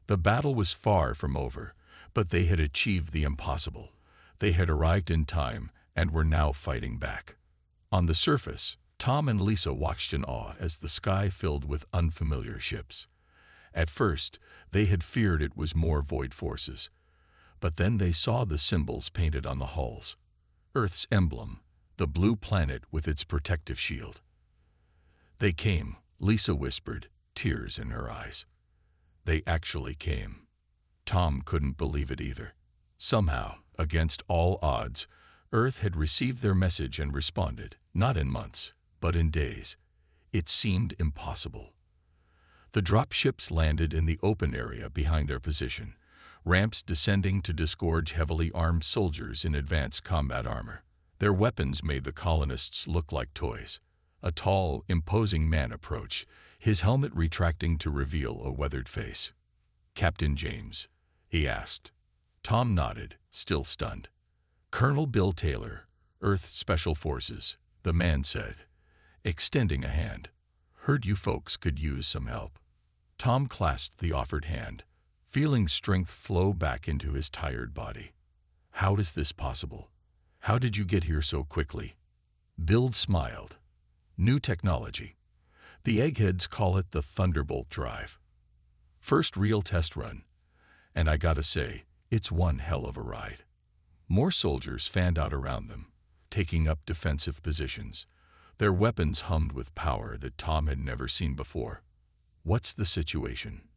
The battle was far from over, but they had achieved the impossible. They had arrived in time and were now fighting back. On the surface, Tom and Lisa watched in awe as the sky filled with unfamiliar ships. At first, they had feared it was more void forces. But then they saw the symbols painted on the hulls. Earth's emblem, the blue planet with its protective shield. They came, Lisa whispered, tears in her eyes. They actually came. Tom couldn't believe it either. Somehow, against all odds, Earth had received their message and responded, not in months, but in days. It seemed impossible. The dropships landed in the open area behind their position, ramps descending to disgorge heavily armed soldiers in advanced combat armor. Their weapons made the colonists look like toys. A tall, imposing man approached, his helmet retracting to reveal a weathered face. "Captain James?" he asked. Tom nodded, still stunned. "Colonel Bill Taylor, Earth Special Forces," the man said, extending a hand. "Heard you folks could use some help." Tom clasped the offered hand, feeling strength flow back into his tired body. "How is this possible? How did you get here so quickly?" Bill smiled. "New technology. The eggheads call it the Thunderbolt drive. First real test run. And I gotta say, it's one hell of a ride." More soldiers fanned out around them, taking up defensive positions. Their weapons hummed with power that Tom had never seen before. "What's the situation?"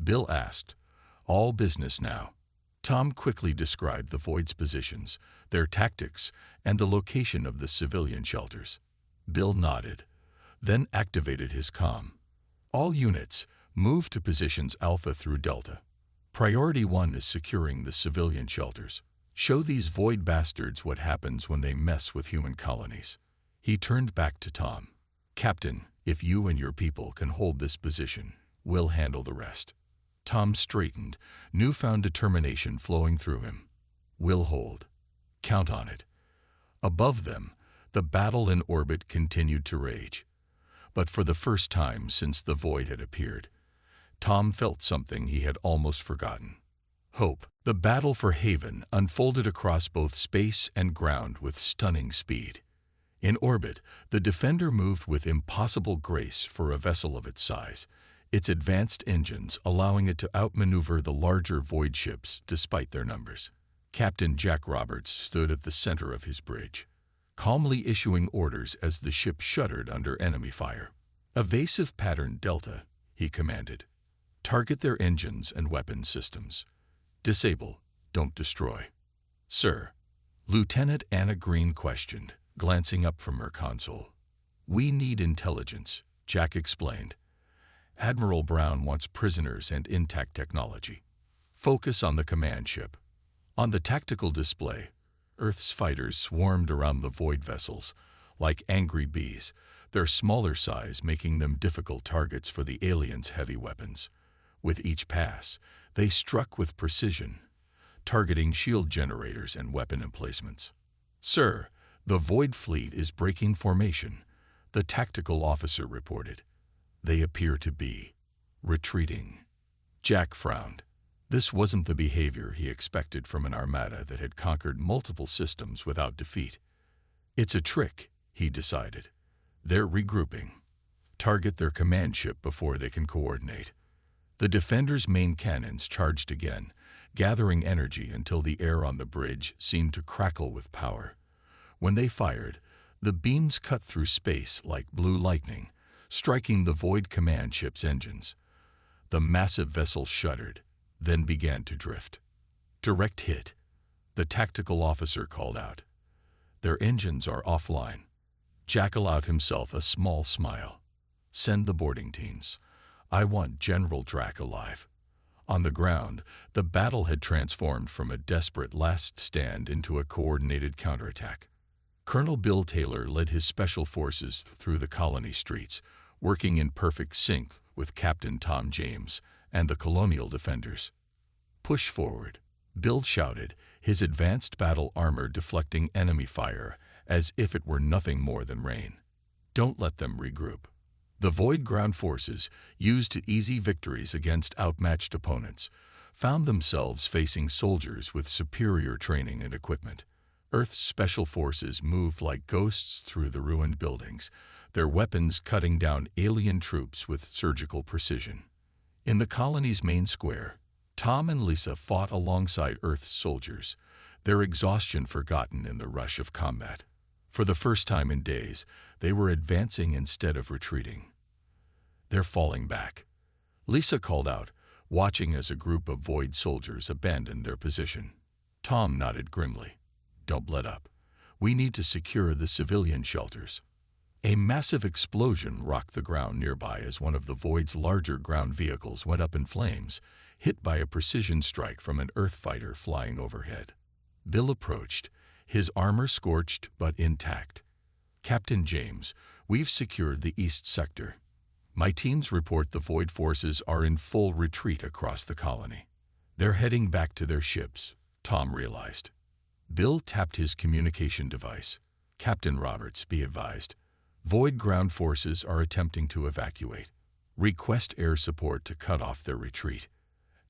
Bill asked. "All business now." Tom quickly described the Void's positions, their tactics, and the location of the civilian shelters. Bill nodded, then activated his comm. "All units, move to positions Alpha through Delta. Priority 1 is securing the civilian shelters. Show these Void bastards what happens when they mess with human colonies." He turned back to Tom. "Captain, if you and your people can hold this position, we'll handle the rest." Tom straightened, newfound determination flowing through him. "We'll hold. Count on it." Above them, the battle in orbit continued to rage. But for the first time since the Void had appeared, Tom felt something he had almost forgotten. Hope. The battle for Haven unfolded across both space and ground with stunning speed. In orbit, the Defender moved with impossible grace for a vessel of its size, its advanced engines allowing it to outmaneuver the larger Void ships despite their numbers. Captain Jack Roberts stood at the center of his bridge, calmly issuing orders as the ship shuddered under enemy fire. "Evasive pattern Delta," he commanded. "Target their engines and weapons systems. Disable, don't destroy." "Sir," Lieutenant Anna Green questioned, glancing up from her console. "We need intelligence," Jack explained. "Admiral Brown wants prisoners and intact technology. Focus on the command ship." On the tactical display, Earth's fighters swarmed around the Void vessels, like angry bees, their smaller size making them difficult targets for the aliens' heavy weapons. With each pass, they struck with precision, targeting shield generators and weapon emplacements. "Sir, the Void fleet is breaking formation," the tactical officer reported. "They appear to be retreating." Jack frowned. This wasn't the behavior he expected from an armada that had conquered multiple systems without defeat. "It's a trick," he decided. "They're regrouping. Target their command ship before they can coordinate." The Defender's main cannons charged again, gathering energy until the air on the bridge seemed to crackle with power. When they fired, the beams cut through space like blue lightning, striking the Void command ship's engines. The massive vessel shuddered, then began to drift. "Direct hit," the tactical officer called out. "Their engines are offline." Jack allowed himself a small smile. "Send the boarding teams. I want General Drac alive." On the ground, the battle had transformed from a desperate last stand into a coordinated counterattack. Colonel Bill Taylor led his special forces through the colony streets, working in perfect sync with Captain Tom James and the colonial defenders. "Push forward," Bill shouted, his advanced battle armor deflecting enemy fire as if it were nothing more than rain. "Don't let them regroup." The Void ground forces, used to easy victories against outmatched opponents, found themselves facing soldiers with superior training and equipment. Earth's special forces moved like ghosts through the ruined buildings, their weapons cutting down alien troops with surgical precision. In the colony's main square, Tom and Lisa fought alongside Earth's soldiers, their exhaustion forgotten in the rush of combat. For the first time in days, they were advancing instead of retreating. "They're falling back," Lisa called out, watching as a group of Void soldiers abandoned their position. Tom nodded grimly. "Don't let up. We need to secure the civilian shelters." A massive explosion rocked the ground nearby as one of the Void's larger ground vehicles went up in flames, hit by a precision strike from an Earth fighter flying overhead. Bill approached, his armor scorched but intact. "Captain James, we've secured the east sector. My teams report the Void forces are in full retreat across the colony." "They're heading back to their ships," Tom realized. Bill tapped his communication device. "Captain Roberts, be advised. Void ground forces are attempting to evacuate. Request air support to cut off their retreat."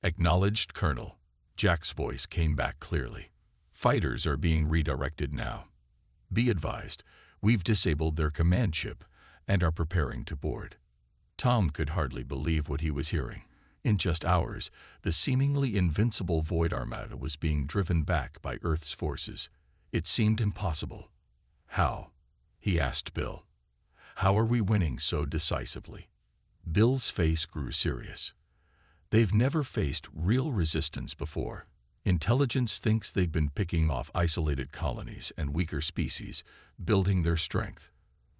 "Acknowledged, Colonel." Jack's voice came back clearly. "Fighters are being redirected now. Be advised, we've disabled their command ship and are preparing to board." Tom could hardly believe what he was hearing. In just hours, the seemingly invincible Void Armada was being driven back by Earth's forces. It seemed impossible. "How?" he asked Bill. "How are we winning so decisively?" Bill's face grew serious. "They've never faced real resistance before. Intelligence thinks they've been picking off isolated colonies and weaker species, building their strength.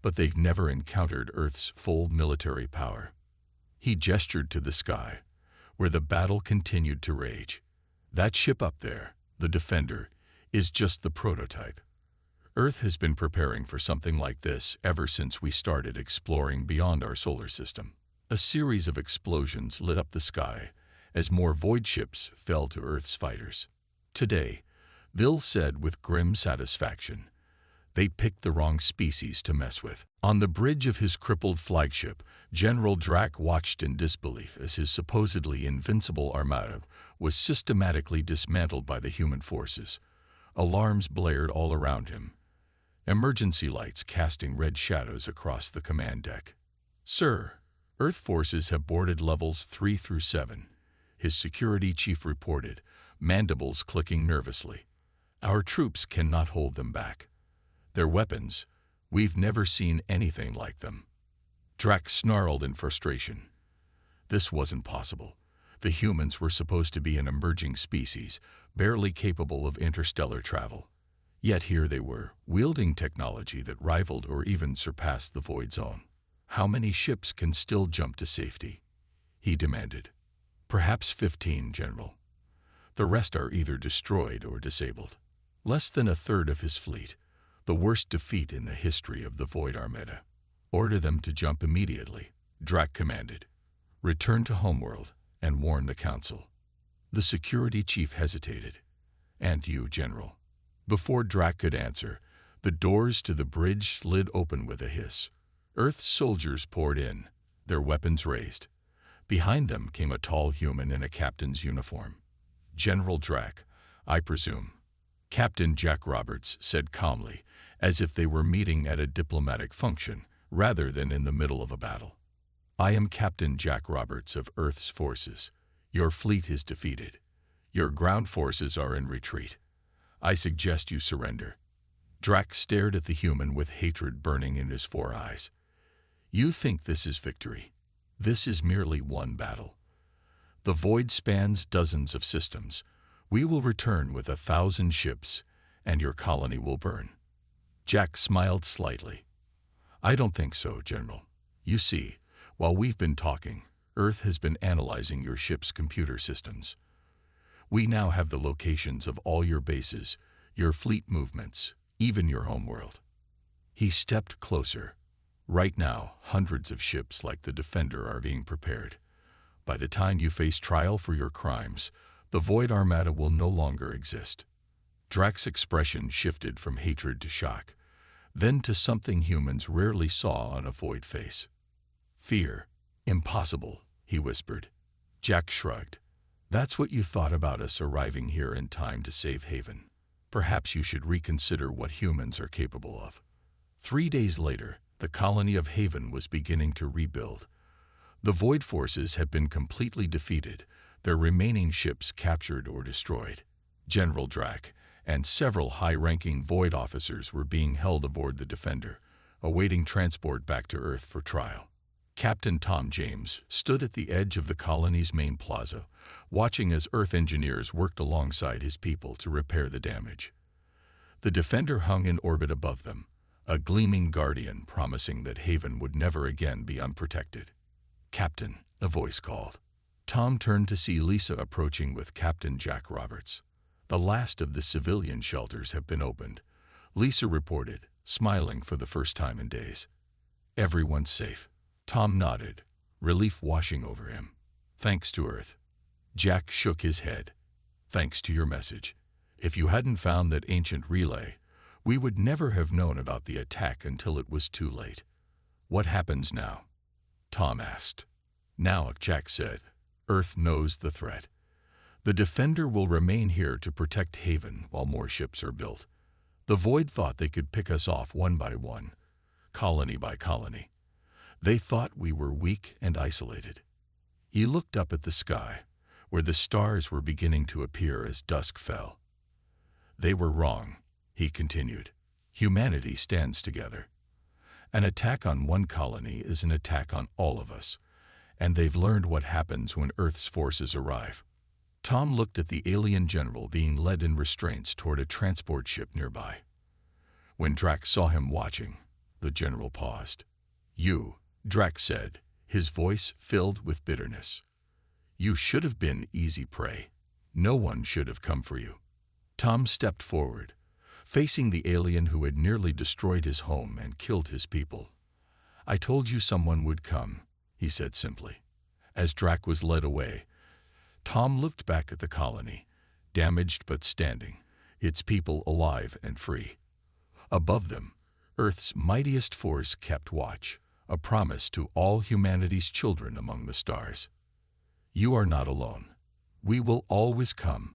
But they've never encountered Earth's full military power." He gestured to the sky, where the battle continued to rage. "That ship up there, the Defender, is just the prototype. Earth has been preparing for something like this ever since we started exploring beyond our solar system." A series of explosions lit up the sky as more Void ships fell to Earth's fighters. "Today," Bill said with grim satisfaction, "they picked the wrong species to mess with." On the bridge of his crippled flagship, General Drac watched in disbelief as his supposedly invincible armada was systematically dismantled by the human forces. Alarms blared all around him, emergency lights casting red shadows across the command deck. "Sir, Earth forces have boarded levels 3 through 7, his security chief reported, mandibles clicking nervously. "Our troops cannot hold them back. Their weapons, we've never seen anything like them." Drac snarled in frustration. This wasn't possible. The humans were supposed to be an emerging species, barely capable of interstellar travel. Yet here they were, wielding technology that rivaled or even surpassed the Void's own. "How many ships can still jump to safety?" he demanded. "Perhaps 15, General. The rest are either destroyed or disabled." Less than a third of his fleet, the worst defeat in the history of the Void Armada. "Order them to jump immediately," Drac commanded. "Return to Homeworld and warn the Council." The security chief hesitated. "And you, General?" Before Drac could answer, the doors to the bridge slid open with a hiss. Earth's soldiers poured in, their weapons raised. Behind them came a tall human in a captain's uniform. "General Drac, I presume." Captain Jack Roberts said calmly, as if they were meeting at a diplomatic function rather than in the middle of a battle. "I am Captain Jack Roberts of Earth's forces. Your fleet is defeated. Your ground forces are in retreat. I suggest you surrender." Drac stared at the human with hatred burning in his 4 eyes. "You think this is victory? This is merely one battle. The Void spans dozens of systems. We will return with 1,000 ships, and your colony will burn." Jack smiled slightly. "I don't think so, General. You see, while we've been talking, Earth has been analyzing your ship's computer systems. We now have the locations of all your bases, your fleet movements, even your homeworld." He stepped closer. "Right now, hundreds of ships like the Defender are being prepared. By the time you face trial for your crimes, the Void Armada will no longer exist. Drax's expression shifted from hatred to shock, then to something humans rarely saw on a Void face. Fear. Impossible, he whispered. Jack shrugged. That's what you thought about us arriving here in time to save Haven. Perhaps you should reconsider what humans are capable of. 3 days later, the colony of Haven was beginning to rebuild. The Void forces had been completely defeated, their remaining ships captured or destroyed. General Drax and several high-ranking Void officers were being held aboard the Defender, awaiting transport back to Earth for trial. Captain Tom James stood at the edge of the colony's main plaza, watching as Earth engineers worked alongside his people to repair the damage. The Defender hung in orbit above them, a gleaming guardian promising that Haven would never again be unprotected. Captain, a voice called. Tom turned to see Lisa approaching with Captain Jack Roberts. The last of the civilian shelters have been opened, Lisa reported, smiling for the first time in days. Everyone's safe. Tom nodded, relief washing over him. Thanks to Earth. Jack shook his head. Thanks to your message. If you hadn't found that ancient relay, we would never have known about the attack until it was too late. What happens now? Tom asked. Now, Jack said, Earth knows the threat. The Defender will remain here to protect Haven while more ships are built. The Void thought they could pick us off one by one, colony by colony. They thought we were weak and isolated. He looked up at the sky, where the stars were beginning to appear as dusk fell. They were wrong, he continued. Humanity stands together. An attack on one colony is an attack on all of us, and they've learned what happens when Earth's forces arrive. Tom looked at the alien general being led in restraints toward a transport ship nearby. When Drax saw him watching, the general paused. You, Drax said, his voice filled with bitterness. You should have been easy prey. No one should have come for you. Tom stepped forward, facing the alien who had nearly destroyed his home and killed his people. I told you someone would come, he said simply. As Drax was led away, Tom looked back at the colony, damaged but standing, its people alive and free. Above them, Earth's mightiest force kept watch, a promise to all humanity's children among the stars. You are not alone. We will always come.